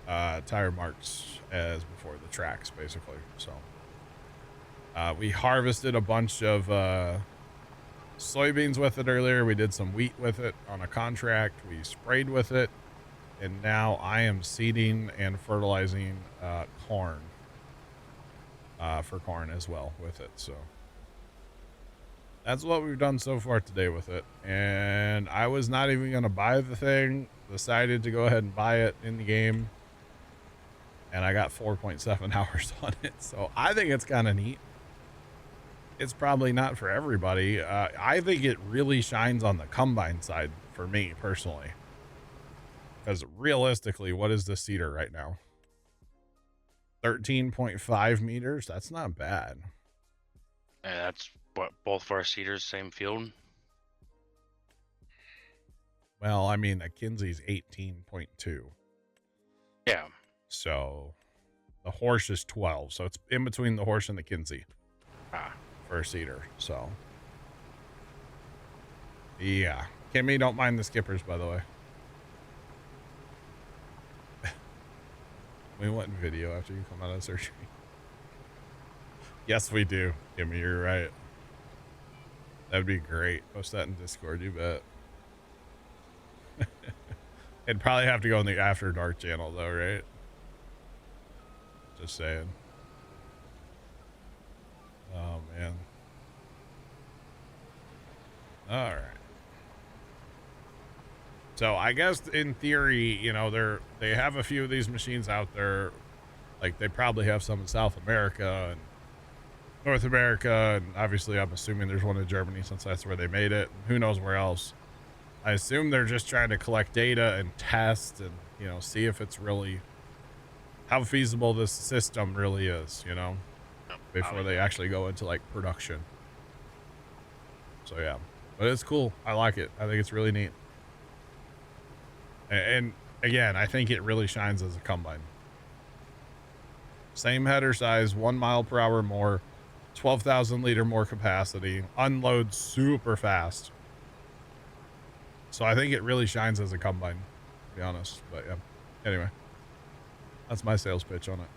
tire marks as before, the tracks, basically. So we harvested a bunch of soybeans with it earlier. We did some wheat with it on a contract. We sprayed with it. And now I am seeding and fertilizing corn for corn as well with it. So that's what we've done so far today with it. And I was not even going to buy the thing. Decided to go ahead and buy it in the game. And I got 4.7 hours on it. So I think it's kind of neat. it's probably not for everybody. I think it really shines on the combine side for me personally. Because realistically, what is the seeder right now? 13.5 meters? That's not bad. And that's what both of our seeders, same field. Well, I mean, a Kinsey's 18.2. Yeah. So the horse is 12. So it's in between the horse and the Kinsey for a seeder. So yeah. Kimmy, don't mind the skippers, by the way. We want video after you come out of surgery. Yes, we do. Kimmy, you're right. That'd be great. Post that in Discord, you bet. It'd probably have to go in the After Dark channel, though, right? Just saying. Oh, man. All right. So I guess in theory, you know, they have a few of these machines out there. Like they probably have some in South America and North America, and obviously I'm assuming there's one in Germany since that's where they made it. Who knows where else? I assume they're just trying to collect data and test and, you know, see if it's really how feasible this system really is, you know, before they actually go into like production. So yeah, but it's cool. I like it. I think it's really neat. And again, I think it really shines as a combine. Same header size, 1 mile per hour more, 12,000 liter more capacity, unloads super fast. So I think it really shines as a combine, to be honest. But yeah, anyway, that's my sales pitch on it.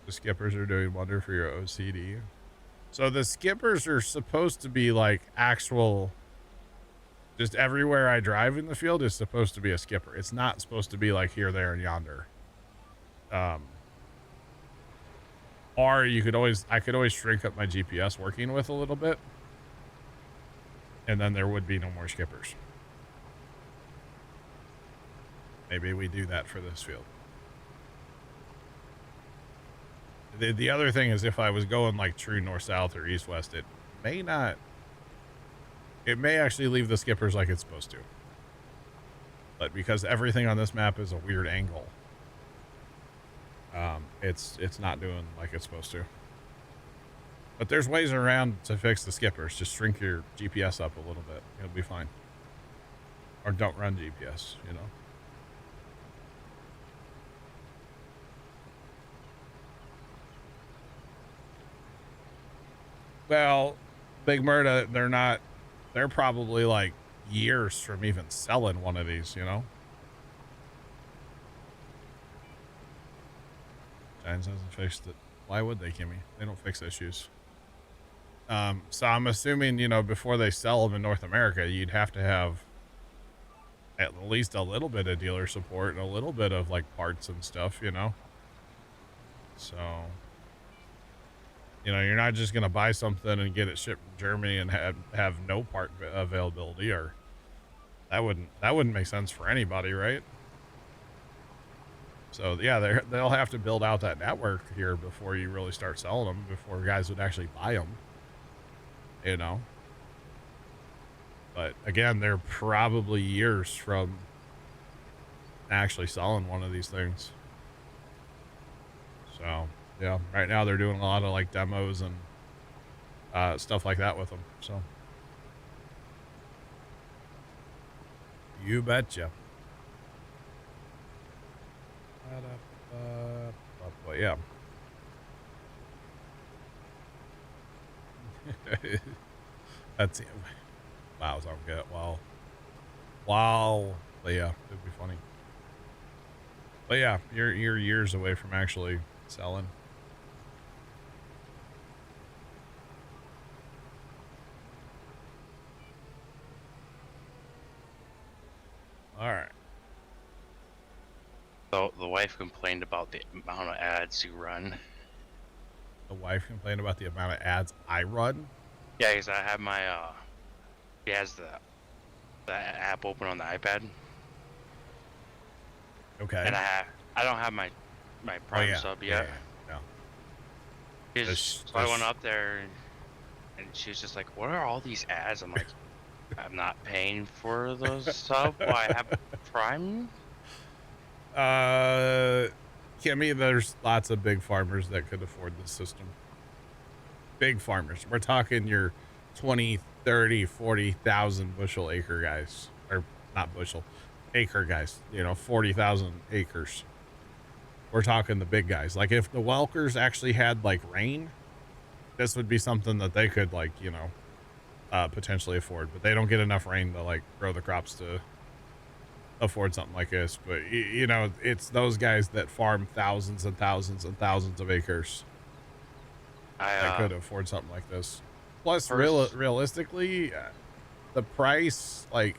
The skippers are doing wonder for your OCD. So the skippers are supposed to be like actual, just everywhere I drive in the field is supposed to be a skipper. It's not supposed to be like here, there, and yonder. Or I could always shrink up my GPS working with a little bit. And then there would be no more skippers. Maybe we do that for this field. The other thing is if I was going like true north-south or east-west, it may actually leave the skippers like it's supposed to. But because everything on this map is a weird angle, it's not doing like it's supposed to. But there's ways around to fix the skippers. Just shrink your GPS up a little bit. It'll be fine. Or don't run GPS, you know. Well, Big Murda, they're probably like years from even selling one of these, you know? Giants hasn't fixed it. Why would they, Kimmy? They don't fix issues. So I'm assuming, you know, before they sell them in North America, you'd have to have at least a little bit of dealer support and a little bit of like parts and stuff, you know? So, you know, you're not just going to buy something and get it shipped from Germany and have no part availability, or that wouldn't make sense for anybody, right? So yeah, they'll have to build out that network here before you really start selling them, before guys would actually buy them, you know? But again, they're probably years from actually selling one of these things. So yeah, right now they're doing a lot of like demos and stuff like that with them. So you betcha. Yeah. That's it. Wow, so good. Wow. But yeah, it'd be funny. But yeah, you're years away from actually selling. All right. So the wife complained about the amount of ads you run. The wife complained about the amount of ads I run? Yeah, because I have my, he has the app open on the iPad. Okay. And I don't have my my Oh Prime yeah, sub yeah, yet. yeah. Yeah. So I went up there and she was just like, "What are all these ads?" I'm like, "I'm not paying for the sub. Well, I have Prime." Kimmy, there's lots of big farmers that could afford this system. Big farmers. We're talking your 20, 30, 40,000 bushel acre guys, or not bushel, acre guys, 40,000 acres. We're talking the big guys. Like if the Welkers actually had like rain, this would be something that they could like, potentially afford, but they don't get enough rain to like grow the crops to afford something like this. But it's those guys that farm thousands and thousands and thousands of acres that I could afford something like this. Plus, first realistically, the price, like,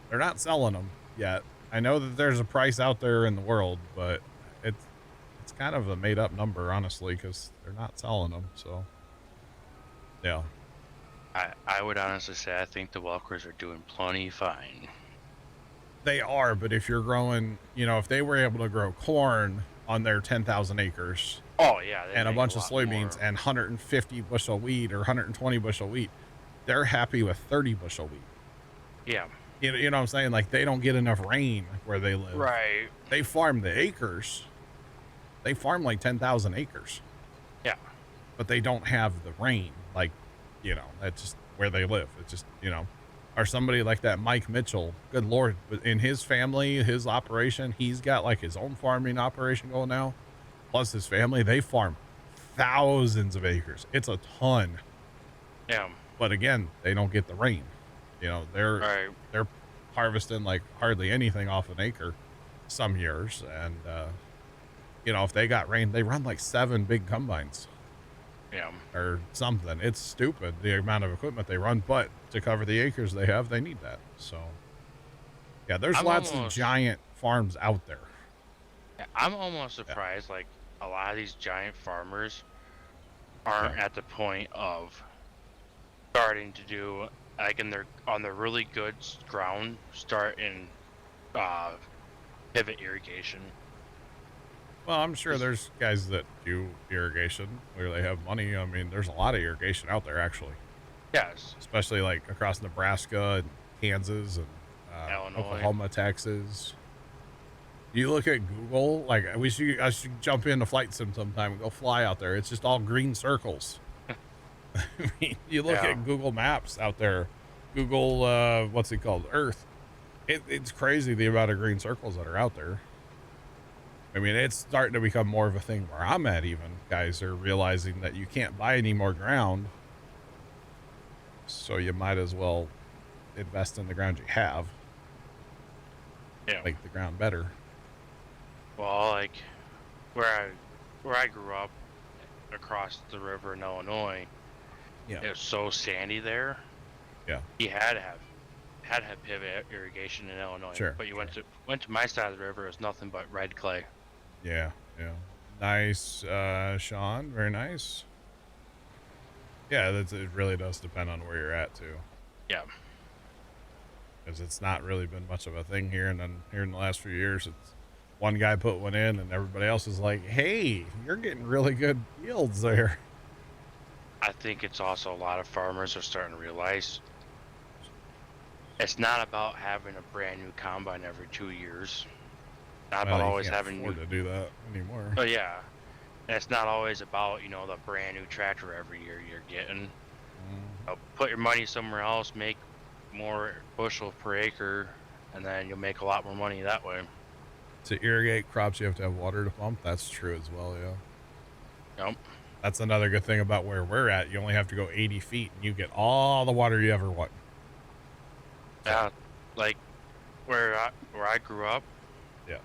they're not selling them yet. I know that there's a price out there in the world, but it's kind of a made up number, honestly, because they're not selling them. So, yeah, I would honestly say I think the Welkers are doing plenty fine. they are. But if you're growing, if they were able to grow corn on their 10,000 acres Oh yeah, they and a make bunch of lot soybeans more. and 150 bushel wheat or 120 bushel wheat, they're happy with 30 bushel wheat. Yeah. You know what I'm saying? Like they don't get enough rain where they live. Right. They farm the acres. They farm like 10,000 acres, Yeah. but they don't have the rain. Like, that's just where they live. It's just, or somebody like that Mike Mitchell. Good Lord, in his family, his operation, he's got like his own farming operation going now. Plus his family, they farm thousands of acres. It's a ton. Yeah. But again, they don't get the rain. They're Right. they're harvesting like hardly anything off an acre some years, and if they got rain, they run like 7 big combines Yeah. or something. It's stupid the amount of equipment they run, but to cover the acres they have, they need that. So yeah, there's I'm lots of almost giant farms out there. I'm almost Yeah, surprised like a lot of these giant farmers yeah, aren't at the point of starting to do like in their on the really good ground start in uh pivot irrigation. well, I'm sure there's guys that do irrigation where they have money. I mean, there's a lot of irrigation out there actually, Yes. especially like across Nebraska and Kansas and Illinois. Oklahoma, Texas. You look at Google, like I should jump into flight sim sometime and go fly out there. It's just all green circles. I mean, you look Yeah. at Google Maps out there, Google, what's it called? Earth. It's crazy the amount of green circles that are out there. I mean, it's starting to become more of a thing where I'm at even. Guys are realizing that you can't buy any more ground. So you might as well invest in the ground you have. Yeah. Make the ground better. Well, like where I grew up across the river in Illinois, Yeah. it was so sandy there. Yeah. You had to have pivot irrigation in Illinois. Sure. But you went to my side of the river, it was nothing but red clay. Yeah. Yeah. Nice, Sean. Very nice. Yeah, it really does depend on where you're at too, Yeah. because it's not really been much of a thing here. And then here in the last few years, it's one guy put one in, and everybody else is like, "Hey, you're getting really good yields there." I think it's also a lot of farmers are starting to realize it's not about having a brand new combine every 2 years. Not Well, about you always can't having afford new. to do that anymore. Oh yeah, and it's not always about the brand new tractor every year you're getting. Put your money somewhere else, make more bushel per acre, and then you'll make a lot more money that way. To irrigate crops, you have to have water to pump. That's true as well. Yeah. Yep. That's another good thing about where we're at. You only have to go 80 feet and you get all the water you ever want. Yeah, like where I grew up, Yeah.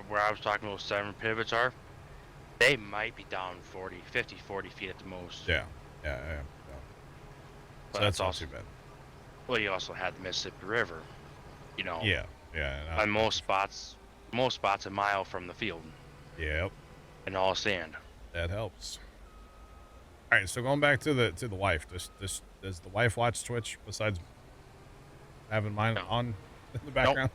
where I was talking about 7 pivots are, they might be down 40 feet at the most. Yeah. Yeah. Yeah. Yeah. But So that's not also, too bad. well, you also had the Mississippi River, Yeah. Yeah. on most spots a mile from the field, Yep. and all sand. That helps. All right. So going back to the wife, does the wife watch Twitch besides having mine No. on in the background?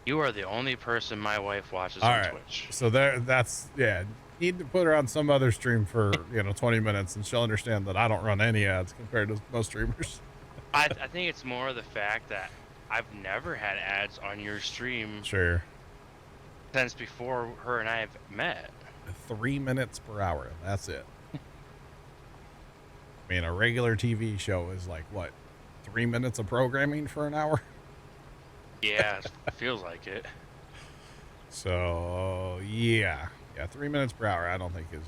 You are the only person my wife watches All on right. Twitch. So that's, yeah. Need to put her on some other stream for, 20 minutes and she'll understand that I don't run any ads compared to most streamers. I think it's more the fact that I've never had ads on your stream Sure. since before her and I have met. 3 minutes per hour. That's it. I mean, a regular TV show is like, what, 3 minutes of programming for an hour? Yeah, it feels like it. So, yeah. Yeah, 3 minutes per hour I don't think is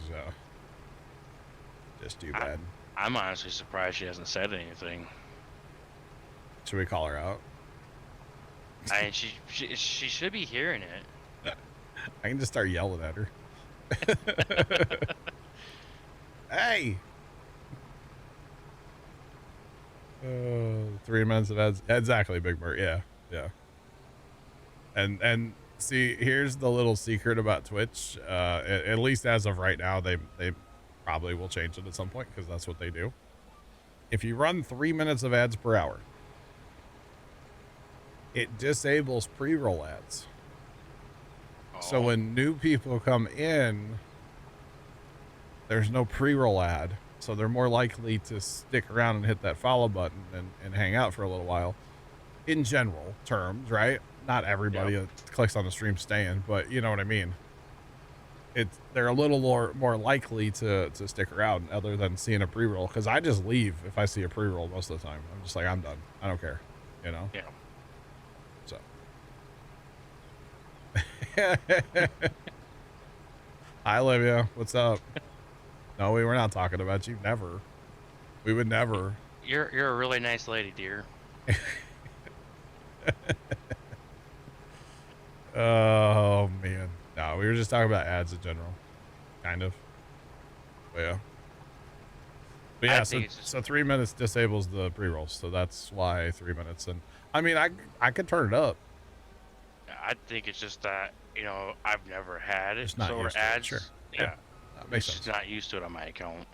just too bad. I'm honestly surprised she hasn't said anything. Should we call her out? I mean, she should be hearing it. I can just start yelling at her. Hey! 3 minutes of ads. Exactly, Big Bird. Yeah, yeah. And see, here's the little secret about Twitch. At least as of right now, they probably will change it at some point because that's what they do. If you run 3 minutes of ads per hour, it disables pre-roll ads. So when new people come in, there's no pre-roll ad. So they're more likely to stick around and hit that follow button and hang out for a little while. In general terms, right? Not everybody that clicks on the stream staying, but you know what I mean. They're a little more likely to stick around other than seeing a pre-roll. Because I just leave if I see a pre-roll most of the time. I'm just like, I'm done. I don't care. Yeah. So. Hi, Olivia. What's up? No, we were not talking about you. Never. We would never. You're a really nice lady, dear. Oh, man. No, we were just talking about ads in general. Kind of. But yeah. But yeah, so 3 minutes disables the pre-rolls. So that's why 3 minutes. And I mean, I could turn it up. I think it's just that, I've never had it. It's not used to ads. it. Sure. Yeah. That makes sense. Just not used to it on my account.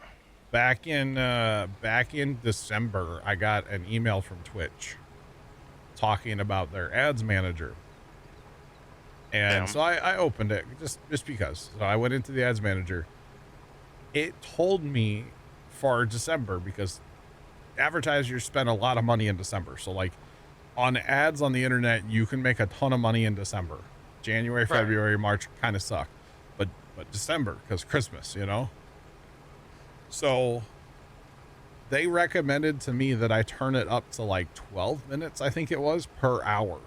Back in December, I got an email from Twitch talking about their ads manager. And so I opened it just because. So I went into the ads manager. It told me for December because advertisers spend a lot of money in December. So like on ads on the internet, you can make a ton of money in December. January, February, March kind of suck. But December, because Christmas, So they recommended to me that I turn it up to like 12 minutes, I think it was, per hour.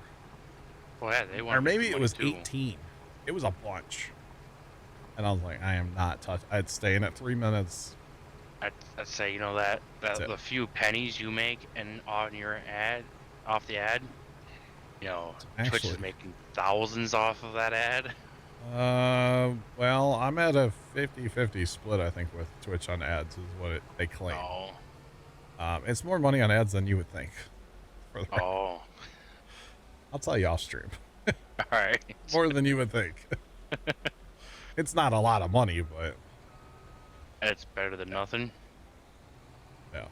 Well, yeah, they want. Or maybe it was 18. It was a bunch. And I was like, I am not I'd staying at 3 minutes. I'd say, that the few pennies you make on your ad, off the ad, Twitch is making thousands off of that ad. Well, I'm at a 50-50 split, I think, with Twitch on ads is what they claim. Oh. It's more money on ads than you would think. Oh. I'll tell you off stream. All right. More than you would think. It's not a lot of money, but it's better than nothing. Yeah.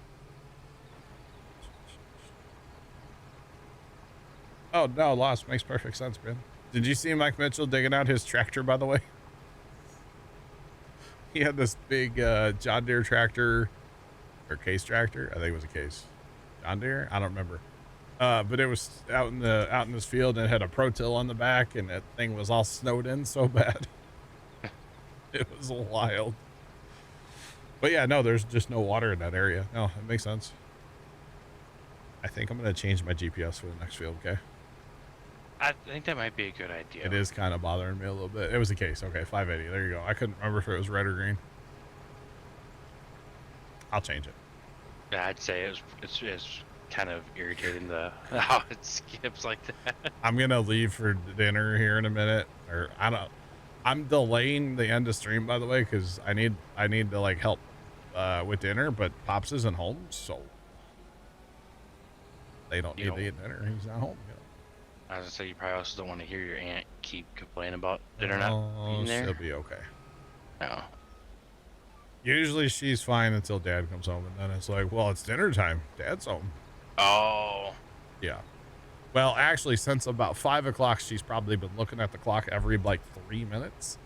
Oh no, lost makes perfect sense, man. Did you see Mike Mitchell digging out his tractor, by the way? He had this big John Deere tractor or case tractor. I think it was a case. John Deere? I don't remember. But it was out in this field and it had a Pro Till on the back and that thing was all snowed in so bad. It was wild. But yeah, no, there's just no water in that area. No, it makes sense. I think I'm going to change my GPS for the next field, okay? I think that might be a good idea. It is kind of bothering me a little bit. It was a case. Okay, 580. There you go. I couldn't remember if it was red or green. I'll change it. Yeah, I'd say it's kind of irritating how it skips like that. I'm going to leave for dinner here in a minute. Or I'm delaying the end of stream, by the way, because I need to like help with dinner, but Pops isn't home, so they don't need to eat dinner. He's not home. I was gonna say you probably also don't want to hear your aunt keep complaining about dinner not being there. She'll be okay. No. Usually she's fine until Dad comes home, and then it's like, well, it's dinner time. Dad's home. Oh. Yeah. Well, actually, since about 5 o'clock, she's probably been looking at the clock every like 3 minutes,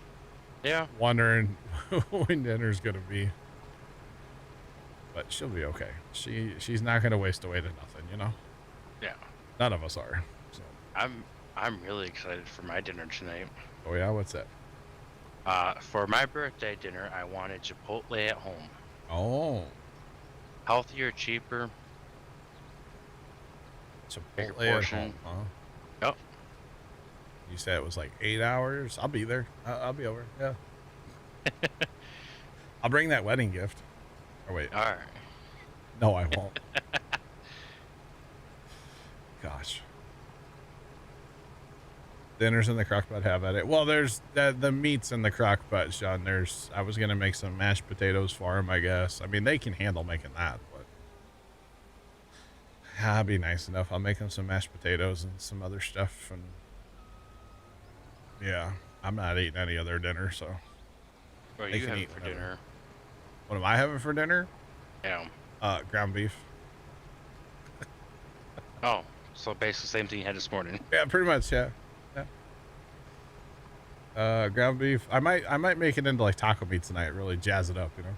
Yeah. wondering when dinner's gonna be. But she'll be okay. She's not gonna waste away to nothing, you know. Yeah. None of us are. So, I'm really excited for my dinner tonight. oh yeah, what's that? For my birthday dinner, I wanted Chipotle at home. Oh, Healthier, cheaper, bigger Chipotle at portion. home, huh? Yep. You said it was like 8 hours. I'll be there. I'll be over. Yeah. I'll bring that wedding gift. Oh wait, All right. no, I won't. Gosh. Dinner's in the crock pot. Have at it. Well, there's the meat's in the crock pot, Sean. I was gonna make some mashed potatoes for him, I guess. I mean, they can handle making that, but that'd be nice enough. I'll make them some mashed potatoes and some other stuff, and yeah, I'm not eating any other dinner, so What are they you can having eat for whatever. dinner? What am I having for dinner? Yeah. Ground beef. Oh, so basically the same thing you had this morning. Yeah, pretty much. Yeah. Ground beef. I might make it into like taco meat tonight. Really jazz it up, you know.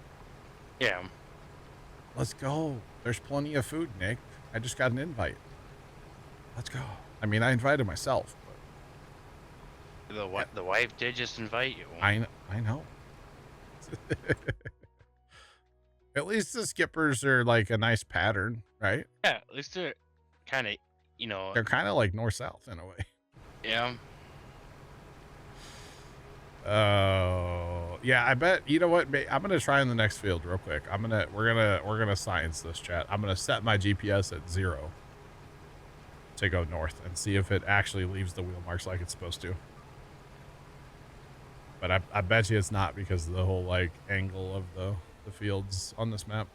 Yeah. Let's go. There's plenty of food, Nick. I just got an invite. Let's go. I mean, I invited myself, but The wife did just invite you. I know. At least the skippers are like a nice pattern, right? Yeah, at least they're kind of, They're kind of like north-south in a way. yeah. Oh, yeah. I bet you know what? I'm gonna try in the next field real quick. We're gonna science this, chat. I'm gonna set my GPS at 0 to go north and see if it actually leaves the wheel marks like it's supposed to. But I bet you it's not because of the whole like angle of the fields on this map.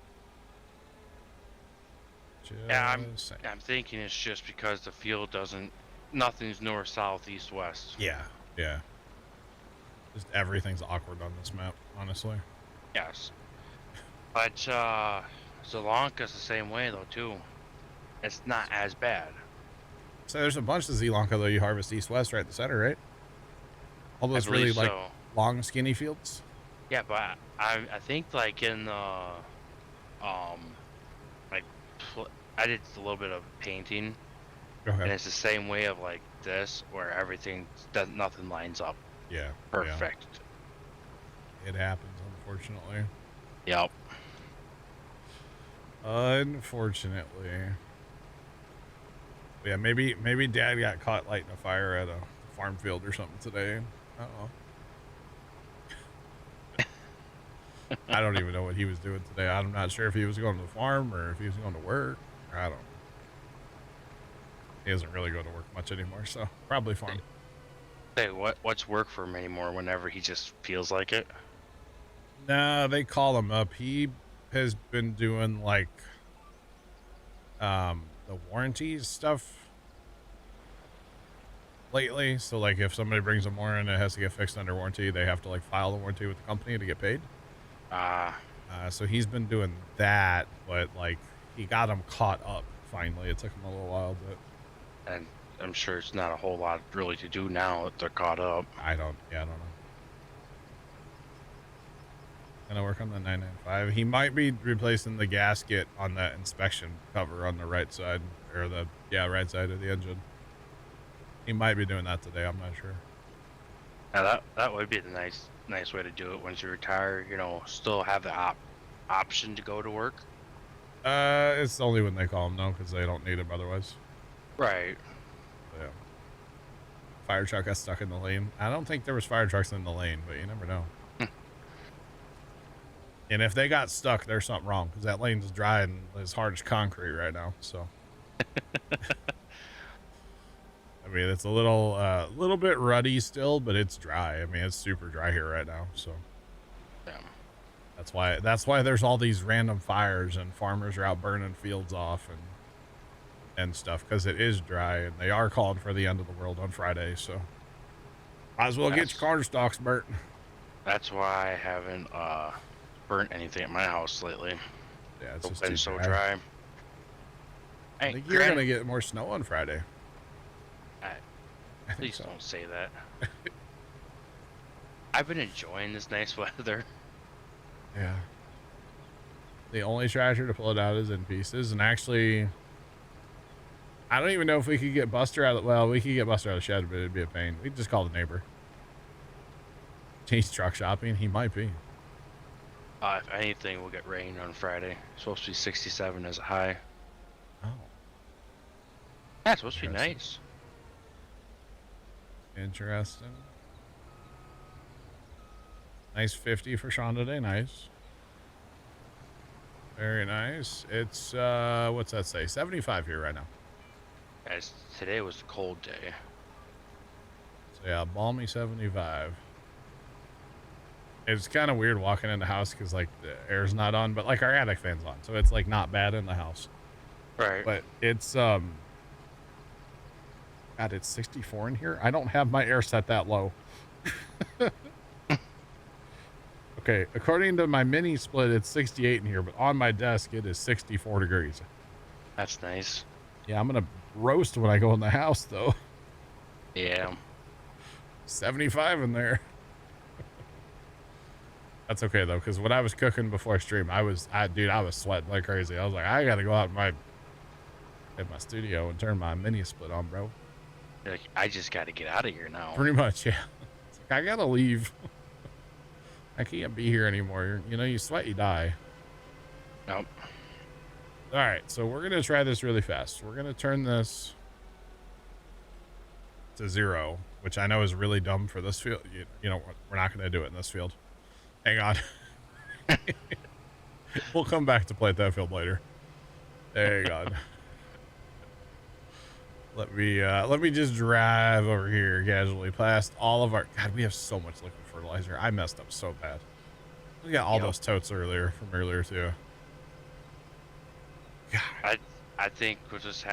Yeah, Just saying. I'm thinking it's just because the field nothing's north, south, east, west. Yeah. Just everything's awkward on this map, honestly. Yes. But Sri Lanka's the same way though too. It's not as bad. So there's a bunch of Sri Lanka though you harvest east-west right in the center, right? All those really like so. long, skinny fields. Yeah, but I think like in the like I did a little bit of painting, Go ahead. and it's the same way of like this where nothing lines up Yeah. perfect. Yeah. It happens, unfortunately. Yep. Unfortunately. Yeah, maybe Dad got caught lighting a fire at a farm field or something today. I don't know. I don't even know what he was doing today. I'm not sure if he was going to the farm or if he was going to work. I don't know. He doesn't really go to work much anymore, so probably farm. Hey, what's work for him anymore whenever he just feels like it? No, they call him up. He has been doing like the warranties stuff lately. So like if somebody brings a more and it has to get fixed under warranty, they have to like file the warranty with the company to get paid. So he's been doing that, but like he got him caught up finally. It took him a little while, but And I'm sure it's not a whole lot really to do now that they're caught up. I don't know. Gonna work on the 995. He might be replacing the gasket on that inspection cover on the right side, or the right side of the engine. He might be doing that today. I'm not sure. Now that would be the nice way to do it once you retire. Still have the option to go to work. It's only when they call him though, because they don't need him otherwise. Right. Yeah. Fire truck got stuck in the lane. I don't think there was fire trucks in the lane, but you never know. And if they got stuck, there's something wrong because that lane's dry and as hard as concrete right now. So, I mean, it's a little bit ruddy still, but it's dry. I mean, it's super dry here right now. So, Yeah. that's why there's all these random fires and farmers are out burning fields off and stuff because it is dry and they are calling for the end of the world on Friday. So, might as well get your car stocks burnt. That's why I haven't burnt anything at my house lately. Yeah, it's It's just been too so dry. dry. I think you're gonna get more snow on Friday. I think Please so. don't say that. I've been enjoying this nice weather. Yeah. The only tractor to pull it out is in pieces, and actually, I don't even know if we could get Buster out of, well, we could get Buster out of the shed, but it'd be a pain. We'd just call the neighbor. He's truck shopping. He might be. If anything, we'll get rain on Friday. It's supposed to be 67 as a high. Oh, Yeah, it's supposed to be Interesting. nice. interesting. Nice 50 for Sean today. Nice. Very nice. It's, what's that say? 75 here right now. Guys, today was a cold day. So yeah, balmy 75. It's kind of weird walking in the house because like the air's not on, but like our attic fan's on, so it's like not bad in the house. Right. But it's God, it's 64 in here. I don't have my air set that low. Okay, according to my mini split, it's 68 in here, but on my desk it is 64 degrees. That's nice. Yeah, I'm gonna roast when I go in the house though. Yeah. 75 in there. That's okay though, because when I was cooking before stream, I was sweating like crazy. I was like, I gotta go out in my studio and turn my mini split on, bro. You're like, I just got to get out of here now. Pretty much, yeah. It's like, I gotta leave. I can't be here anymore. You know, you sweat, you die. Nope. All right, so we're gonna try this really fast. We're gonna turn this to 0, which I know is really dumb for this field. You know, we're not gonna do it in this field. Hang on. We'll come back to play at that field later. Hang on. Let me just drive over here casually past all of our. God, we have so much liquid fertilizer. I messed up so bad. We got all those totes earlier from earlier too. God, I think we're just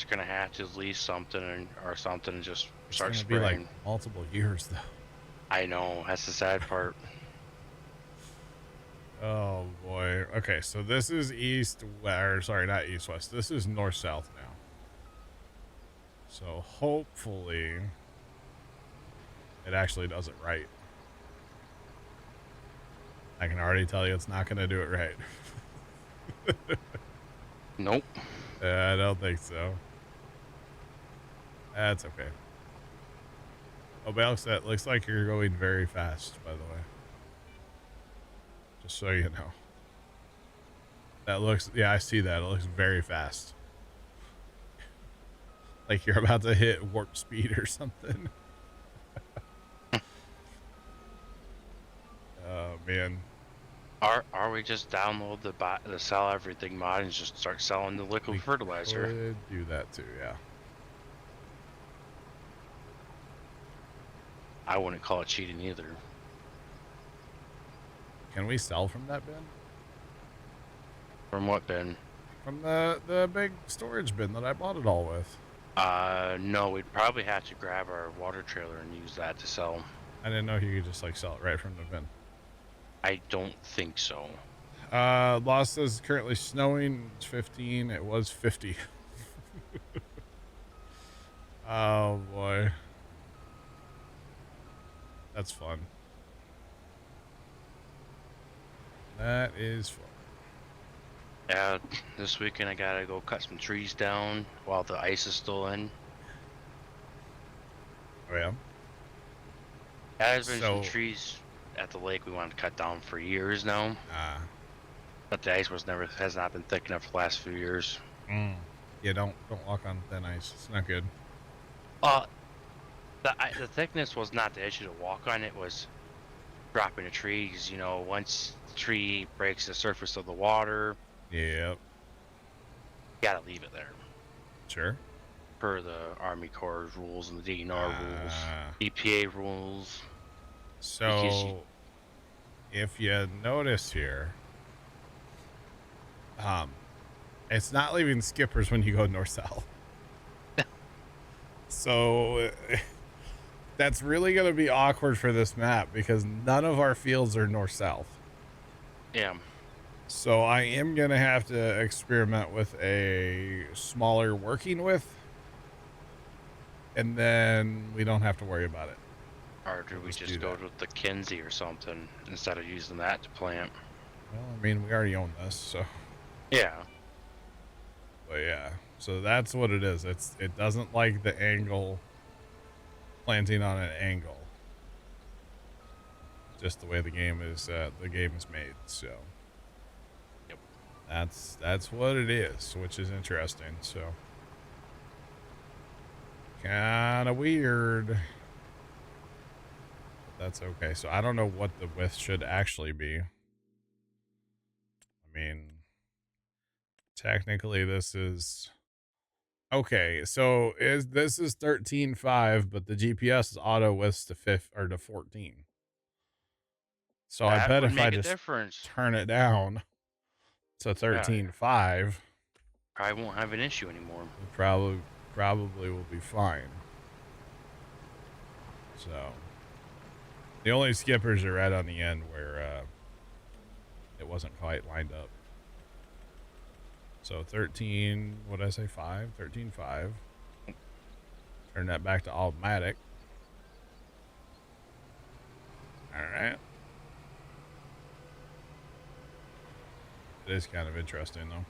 gonna have to lease something or something and just start it's spraying. gonna be like multiple years though. I know, that's the sad part. Oh boy. Okay, so this is not east west. This is north south now. So hopefully it actually does it right. I can already tell you it's not going to do it right. Nope. I don't think so. That's okay. Oh, but that looks like you're going very fast, by the way. Just so you know. That looks, yeah, I see that. It looks very fast. Like you're about to hit warp speed or something. Oh, man. Are we just download the sell everything mod and just start selling the liquid fertilizer? Could do that too, yeah. I wouldn't call it cheating either. Can we sell from that bin? From what bin? From the big storage bin that I bought it all with. No, we'd probably have to grab our water trailer and use that to sell. I didn't know you could just like sell it right from the bin. I don't think so. Lost says currently snowing. It's 15. It was 50. Oh boy. That's fun. That is fun. Yeah, this weekend I gotta go cut some trees down while the ice is still in. Oh yeah. Yeah, there's been some trees at the lake we wanted to cut down for years now. But the ice has not been thick enough for the last few years. Yeah, don't walk on thin ice. It's not good. The thickness was not the issue to walk on. It was dropping the trees. You know, once the tree breaks the surface of the water, Yep. you gotta leave it there. Sure. Per the Army Corps rules and the DNR rules, EPA rules. So, if you notice here, it's not leaving skippers when you go north-south. So, that's really going to be awkward for this map because none of our fields are north-south. Yeah. So, I am going to have to experiment with a smaller working width and then we don't have to worry about it. Or do We'll we do just go that. with the Kinsey or something instead of using that to plant? Well, I mean, we already own this, so. Yeah. But yeah, so that's what it is. It doesn't like the angle, planting on an angle. Just the way the game is made. So Yep. that's what it is, which is interesting. So kind of weird. But that's okay. So I don't know what the width should actually be. I mean, technically this is okay. So this is 13.5, but the GPS is auto widths to 14. So I That bet would if I make a just difference. turn it down to Yeah. 13.5, Probably won't have an issue anymore. it probably will be fine. So the only skippers are right on the end where it wasn't quite lined up. So 13, what did I say? 5? 13.5. Turn that back to automatic. All right. It is kind of interesting though.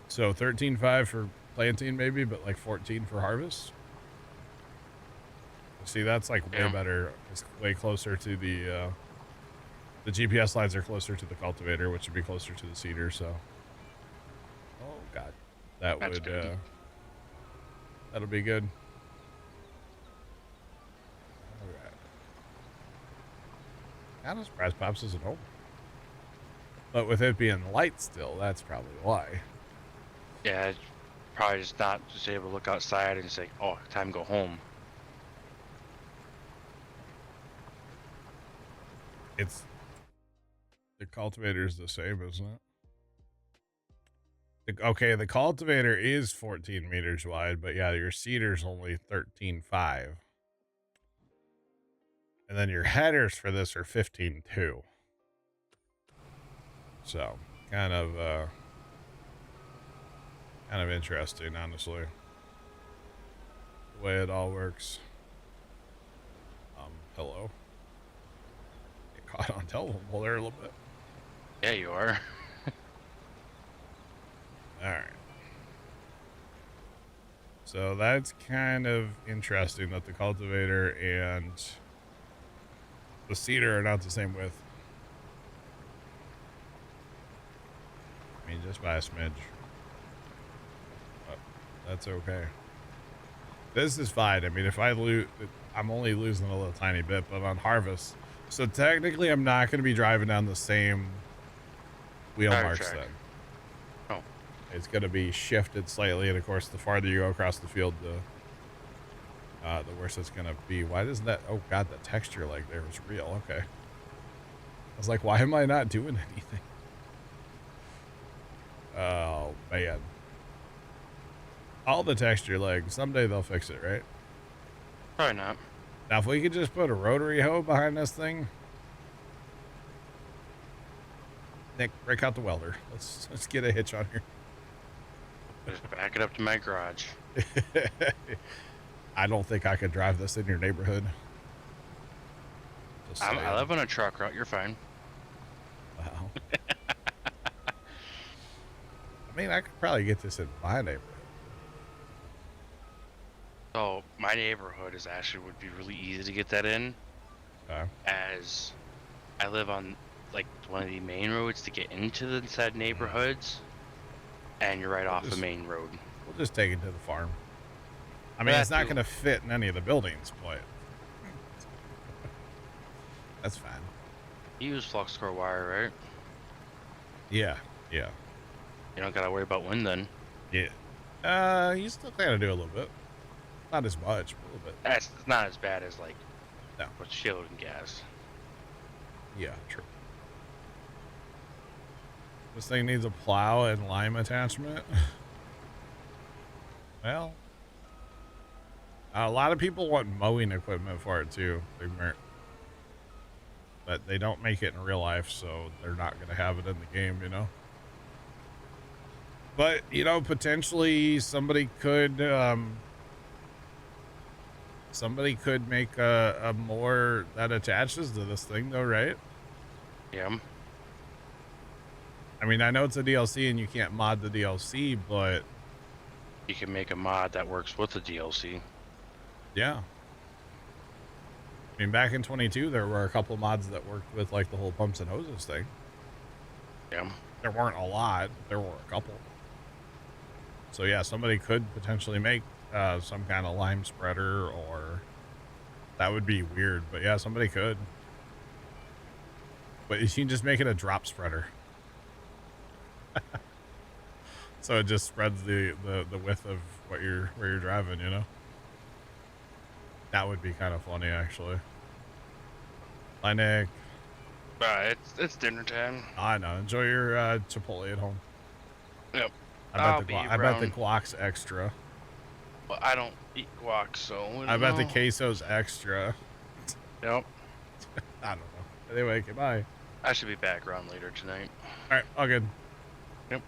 So 13.5 for planting maybe, but like 14 for harvest. See, that's like way better. It's way closer to the GPS lines are closer to the cultivator, which would be closer to the seeder. So, oh god, that's would good. That'll be good. All right. I'm surprised Pops isn't home. But with it being light still, that's probably why. Yeah, it's probably just not just able to look outside and say, "Oh, time to go home." It's the cultivator is the same, isn't it? Okay, the cultivator is 14 meters wide, but yeah, your seeder's only 13.5. And then your headers for this are 15.2. So, kind of interesting, honestly. The way it all works. Hello. Get caught on telephone there a little bit. Yeah, you are. All right. So that's kind of interesting that the cultivator and the seeder are not the same width. I mean, just by a smidge. But that's okay. This is fine. I mean, if I lose, I'm only losing a little tiny bit, but on harvest. So technically, I'm not going to be driving down the same wheel marks then. Oh. It's going to be shifted slightly, and of course, the farther you go across the field, the worse it's going to be. Why doesn't that? Oh god, the texture like there was real. Okay. I was like, why am I not doing anything? Oh man. All the texture lag. Someday they'll fix it, right? Probably not. Now, if we could just put a rotary hoe behind this thing. Nick, break out the welder. Let's get a hitch on here. Just back it up to my garage. I don't think I could drive this in your neighborhood. I live on a truck route. You're fine. Wow. I mean, I could probably get this in my neighborhood. So my neighborhood is actually would be really easy to get that in. Okay. As I live on like one of the main roads to get into the said neighborhoods, and you're right off the main road. We'll just take it to the farm. I mean, it's not going to fit in any of the buildings, but that's fine. You use flux core wire, right? Yeah, yeah. You don't gotta worry about wind then. Yeah. You still gotta do a little bit. Not as much, but a little bit. That's not as bad as like with shield and gas. Yeah, true. This thing needs a plow and lime attachment. Well, a lot of people want mowing equipment for it too. But they don't make it in real life, so they're not going to have it in the game, you know? But, you know, potentially somebody could Somebody could make a more that attaches to this thing though, right? Yeah. I mean, I know it's a DLC and you can't mod the DLC, but You can make a mod that works with the DLC. yeah. I mean, back in 22, there were a couple mods that worked with like the whole pumps and hoses thing. Yeah. There weren't a lot, but there were a couple. So yeah, somebody could potentially make some kind of lime spreader, or that would be weird, but yeah, somebody could. But you can just make it a drop spreader. So it just spreads the width of where you're driving, you know? That would be kind of funny, actually. Bye, Nick. It's dinner time. I know. Enjoy your Chipotle at home. Yep. I bet the guac's extra. Well, I don't eat guac, so I bet the queso's extra. Yep. I don't know. Anyway, goodbye. I should be back around later tonight. All right, all good. Yep.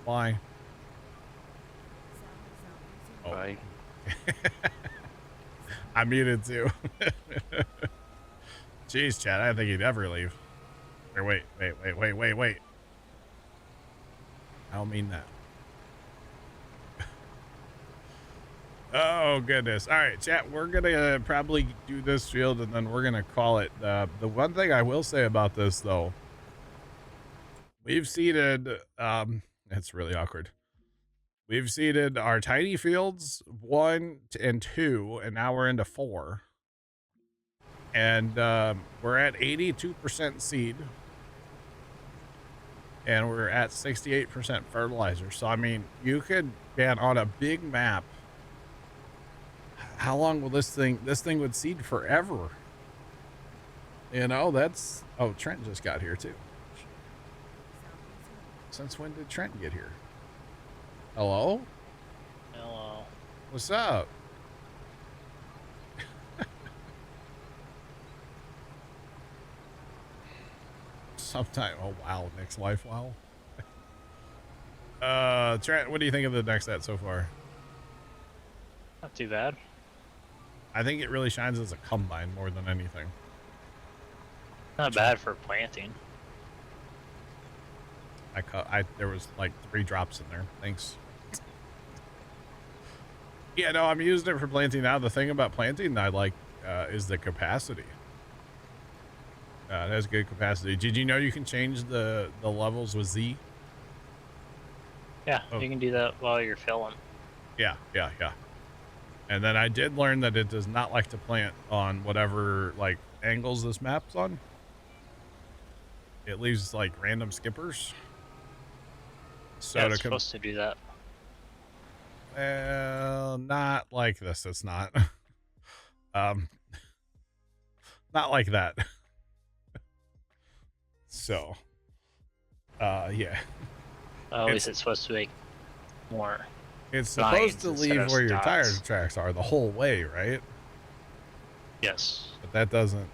Bye. Oh. Bye. I muted too. Jeez, Chad, I didn't think he'd ever leave. Or wait. I don't mean that. Oh, goodness. All right, chat, we're going to probably do this field and then we're going to call it. The one thing I will say about this, though, we've seeded, it's really awkward. We've seeded our tiny fields 1 and 2, and now we're into 4. And we're at 82% seed. And we're at 68% fertilizer. So, I mean, you could, man, on a big map, how long will this thing would seed forever? You know, that's, oh, Trent just got here too. Since when did Trent get here? Hello? Hello. What's up? Sometime, oh wow, next life, wow. Trent, what do you think of the next set so far? Not too bad. I think it really shines as a combine more than anything. Not bad for planting. There was like 3 drops in there. Thanks. Yeah, no, I'm using it for planting now. The thing about planting I like is the capacity. It has good capacity. Did you know you can change the levels with Z? Yeah, Oh. you can do that while you're filling. Yeah. And then I did learn that it does not like to plant on whatever like angles this map's on. It leaves like random skippers. So yeah, it's supposed to do that. Well, not like this. It's not. Not like that. So, yeah. At least it's supposed to make more. It's supposed to lines leave instead of where your tire dots. tracks are the whole way, right? Yes. But that doesn't.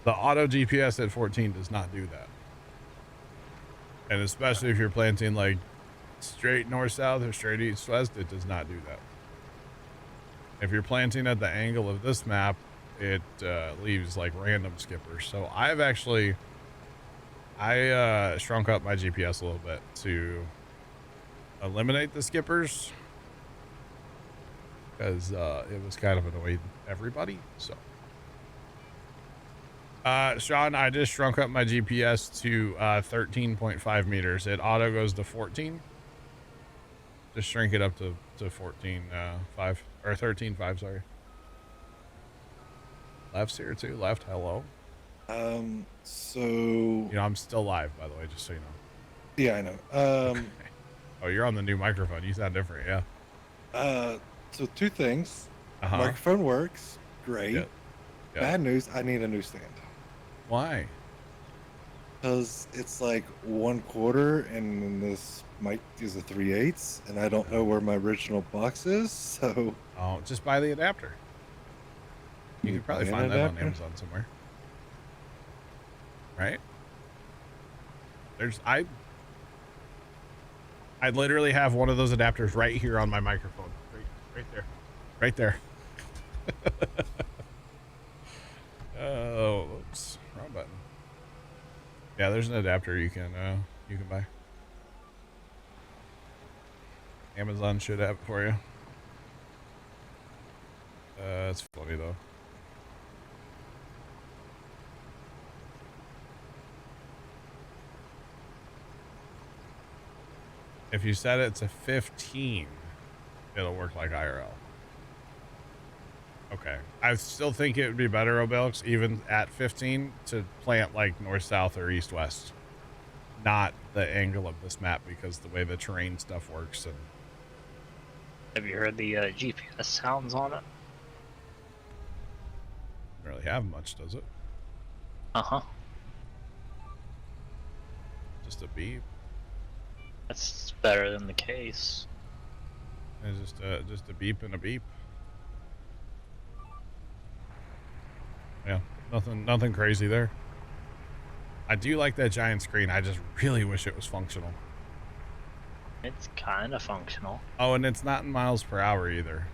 The auto GPS at 14 does not do that. And especially if you're planting like straight north-south or straight east-west, it does not do that. If you're planting at the angle of this map, it leaves like random skippers. So I've actually, shrunk up my GPS a little bit to eliminate the skippers because it was kind of annoying everybody. So Sean, I just shrunk up my GPS to 13.5 meters. It auto goes to 14. Just shrink it up to 14.5 or 13.5, sorry. Left's here too. Left, hello. So You know, I'm still live, by the way, just so you know. yeah, I know. Oh, you're on the new microphone. You sound different, yeah. So 2 things. Uh-huh. Microphone works, great. Yeah. Yeah. Bad news, I need a new stand. Why? Because it's like 1/4 and this mic is a 3/8, and I don't know where my original box is, so Oh, just buy the adapter. You could probably buy an find that on adapter? Amazon somewhere. Right? I literally have one of those adapters right here on my microphone. Right there. Right there. Oh, oops, wrong button. Yeah, there's an adapter you can buy. Amazon should have it for you. It's funny though. If you set it to 15, it'll work like IRL. Okay. I still think it would be better, Obelix, even at 15, to plant like north-south or east-west. Not the angle of this map, because the way the terrain stuff works. And Have you heard the GPS sounds on it? doesn't really have much, does it? Uh-huh. Just a beep. That's better than the case. It's just a beep and a beep. Yeah, nothing crazy there. I do like that giant screen. I just really wish it was functional. It's kind of functional. Oh, and it's not in miles per hour either.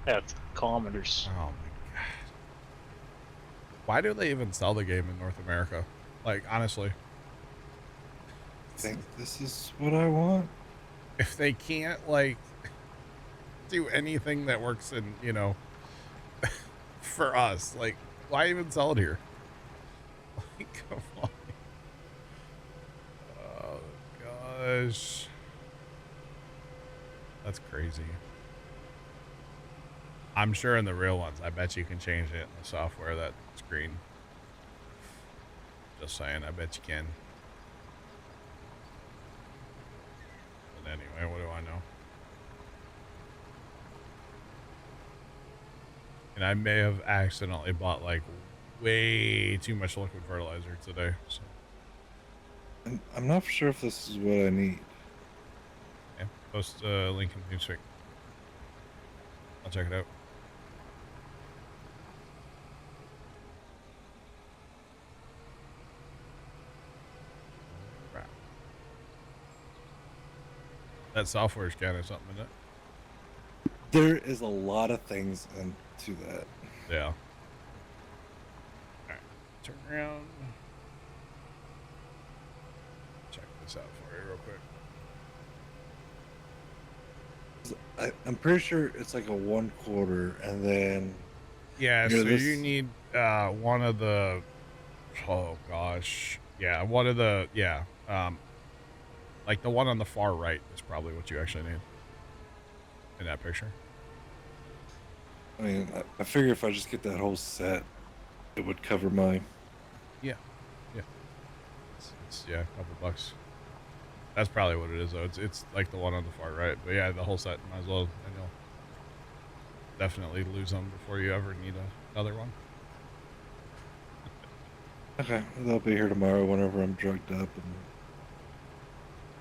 Yeah, it's kilometers. Oh my god. Why do they even sell the game in North America? Like, honestly. I think this is what I want. If they can't, like, do anything that works in, you know, for us, like, why even sell it here? Like, come on. Oh, gosh. That's crazy. I'm sure in the real ones, I bet you can change it in the software, that screen. Just saying, I bet you can. But anyway, what do I know? And I may have accidentally bought like way too much liquid fertilizer today. So And I'm not sure if this is what I need. yeah, post link in TeamSpeak. I'll check it out. Right. That software is kind of something, isn't it? There is a lot of things into that. Yeah. All right, turn around. Check this out for you real quick. I'm pretty sure it's like a 1/4, and then Yeah, Here, so this- you need one of the, oh gosh, yeah, one of the, yeah, like the one on the far right is probably what you actually need in that picture. I mean, I figure if I just get that whole set, it would cover my. Yeah, yeah, it's yeah, a couple bucks. That's probably what it is though. It's like the one on the far right, but yeah, the whole set might as well, and you'll definitely lose them before you ever need another one. Okay, they'll be here tomorrow whenever I'm drugged up and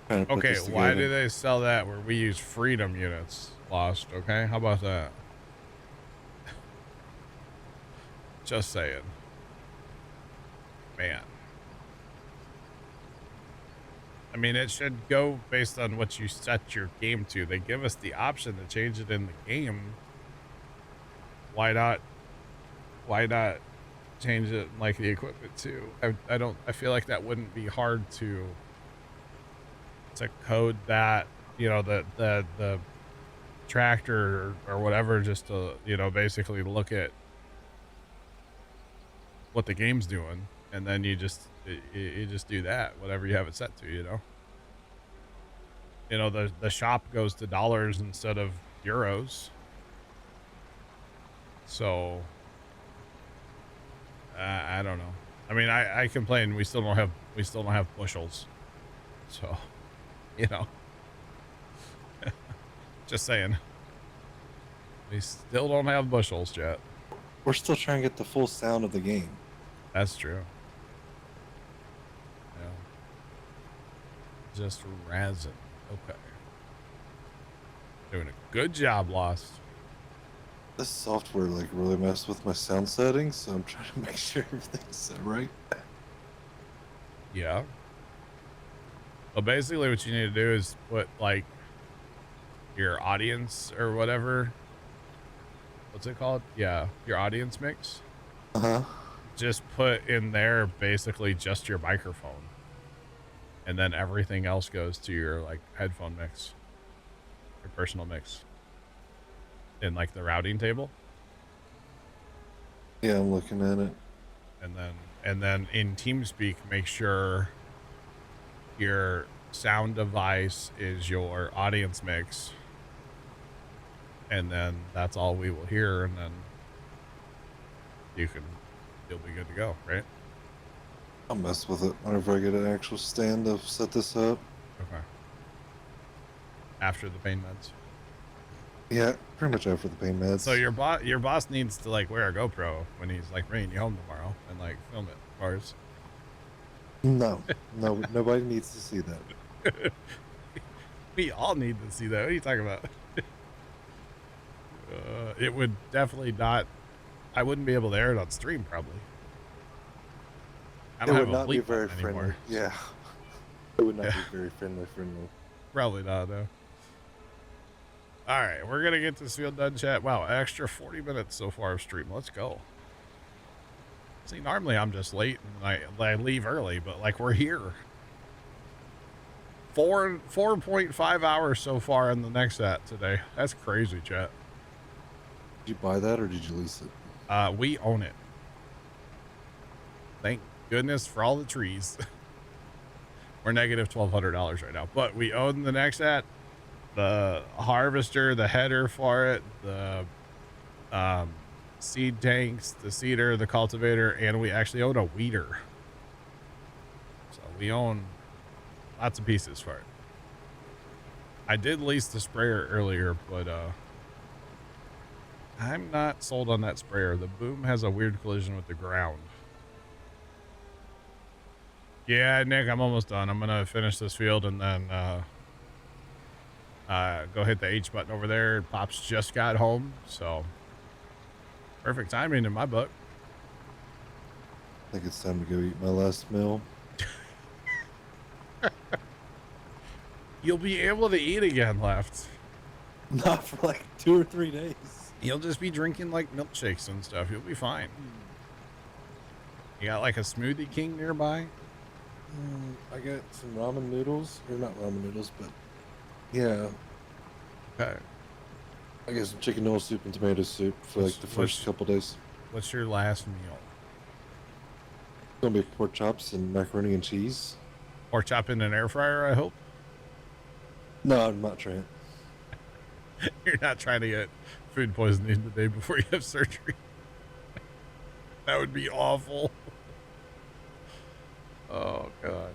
trying to put Okay, this why together. do they sell that where we use freedom units? Lost. Okay, how about that? Just saying. Man. I mean, it should go based on what you set your game to. They give us the option to change it in the game. Why not change it in, like, the equipment too? I feel like that wouldn't be hard to code that, you know, the tractor or whatever, just to, you know, basically look at what the game's doing, and then you just do that, whatever you have it set to, you know. You know, the shop goes to dollars instead of euros. So I don't know. I mean, I complain we still don't have bushels. So, you know, just saying, we still don't have bushels yet. We're still trying to get the full sound of the game. That's true. Yeah. Just razzing. Okay. Doing a good job, Lost. This software like really messed with my sound settings, so I'm trying to make sure everything's set right. Yeah. Well, basically what you need to do is put like your audience or whatever what's it called? Yeah, your audience mix. Uh-huh. Just put in there basically just your microphone. And then everything else goes to your like headphone mix. Your personal mix. In like the routing table. Yeah, I'm looking at it. And then in TeamSpeak, make sure your sound device is your audience mix. And then that's all we will hear, and then you'll be good to go, right? I'll mess with it whenever I get an actual stand to set this up. Okay. After the pain meds. Yeah, pretty much after the pain meds. So your boss needs to like wear a GoPro when he's like bringing you home tomorrow and like film it for us. No, nobody needs to see that. We all need to see that. What are you talking about? It would definitely not. I wouldn't be able to air it on stream, probably. I It don't would have a not be bleep very button friendly. anymore. Yeah. It would not be very friendly. Probably not, though. All right, we're gonna get this field done, chat. Wow, extra 40 minutes so far of stream. Let's go. See, normally I'm just late and I leave early, but like we're here. 4.5 hours so far in the next set today. That's crazy, chat. Did you buy that or did you lease it? We own it. Thank goodness for all the trees. We're negative $1,200 right now, but we own the next set, the harvester, the header for it, the seed tanks, the seeder, the cultivator, and we actually own a weeder. So we own lots of pieces for it. I did lease the sprayer earlier, but I'm not sold on that sprayer. The boom has a weird collision with the ground. Yeah, Nick, I'm almost done. I'm gonna finish this field and then go hit the H button over there. Pops just got home, so perfect timing in my book. I think it's time to go eat my last meal. You'll be able to eat again left. Not for like 2 or 3 days. You'll just be drinking like milkshakes and stuff. You'll be fine. You got like a Smoothie King nearby? I got some ramen noodles. Or not ramen noodles, but yeah. Okay. I got some chicken noodle soup and tomato soup for like the first couple days. What's your last meal? It's gonna be pork chops and macaroni and cheese. Or chop in an air fryer, I hope? No, I'm not trying. You're not trying to get food poisoning the day before you have surgery. That would be awful. Oh, God.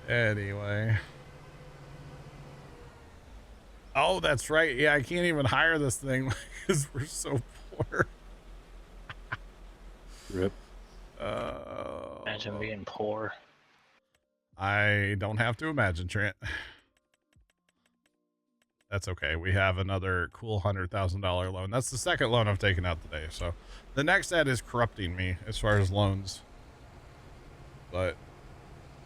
Anyway. Oh, that's right. Yeah, I can't even hire this thing because we're so poor. Rip. Imagine being poor. I don't have to imagine, Trent. That's okay. We have another cool $100,000 loan. That's the second loan I've taken out today. So the next ad is corrupting me as far as loans. But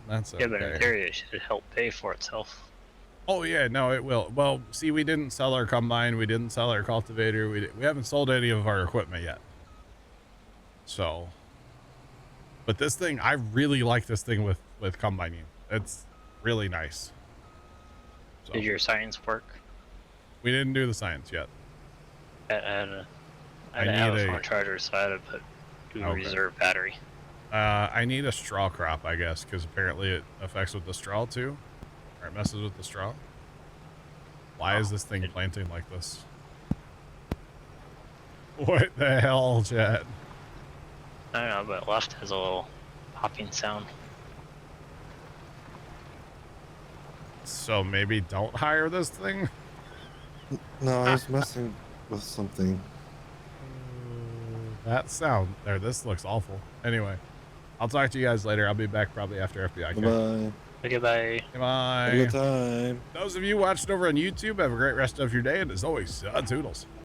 that's okay. Yeah, but in theory, it should help pay for itself. Oh, yeah. No, it will. Well, see, we didn't sell our combine. We didn't sell our cultivator. We haven't sold any of our equipment yet. So, but this thing, I really like this thing with combining. It's really nice. So, Did your science work? we didn't do the science yet. I had a I need Alpha a- charger, so I had to put do a Okay. reserve battery. I need a straw crop, I guess, because apparently it affects with the straw too. Or it messes with the straw. Why is this thing planting like this? What the hell, chat? I don't know, but left has a little popping sound. So maybe don't hire this thing? No, I was messing with something. That sound there, this looks awful. Anyway, I'll talk to you guys later. I'll be back probably after FBI. Bye. Goodbye. Bye. Have a good time. Those of you watching over on YouTube, have a great rest of your day, and as always, toodles.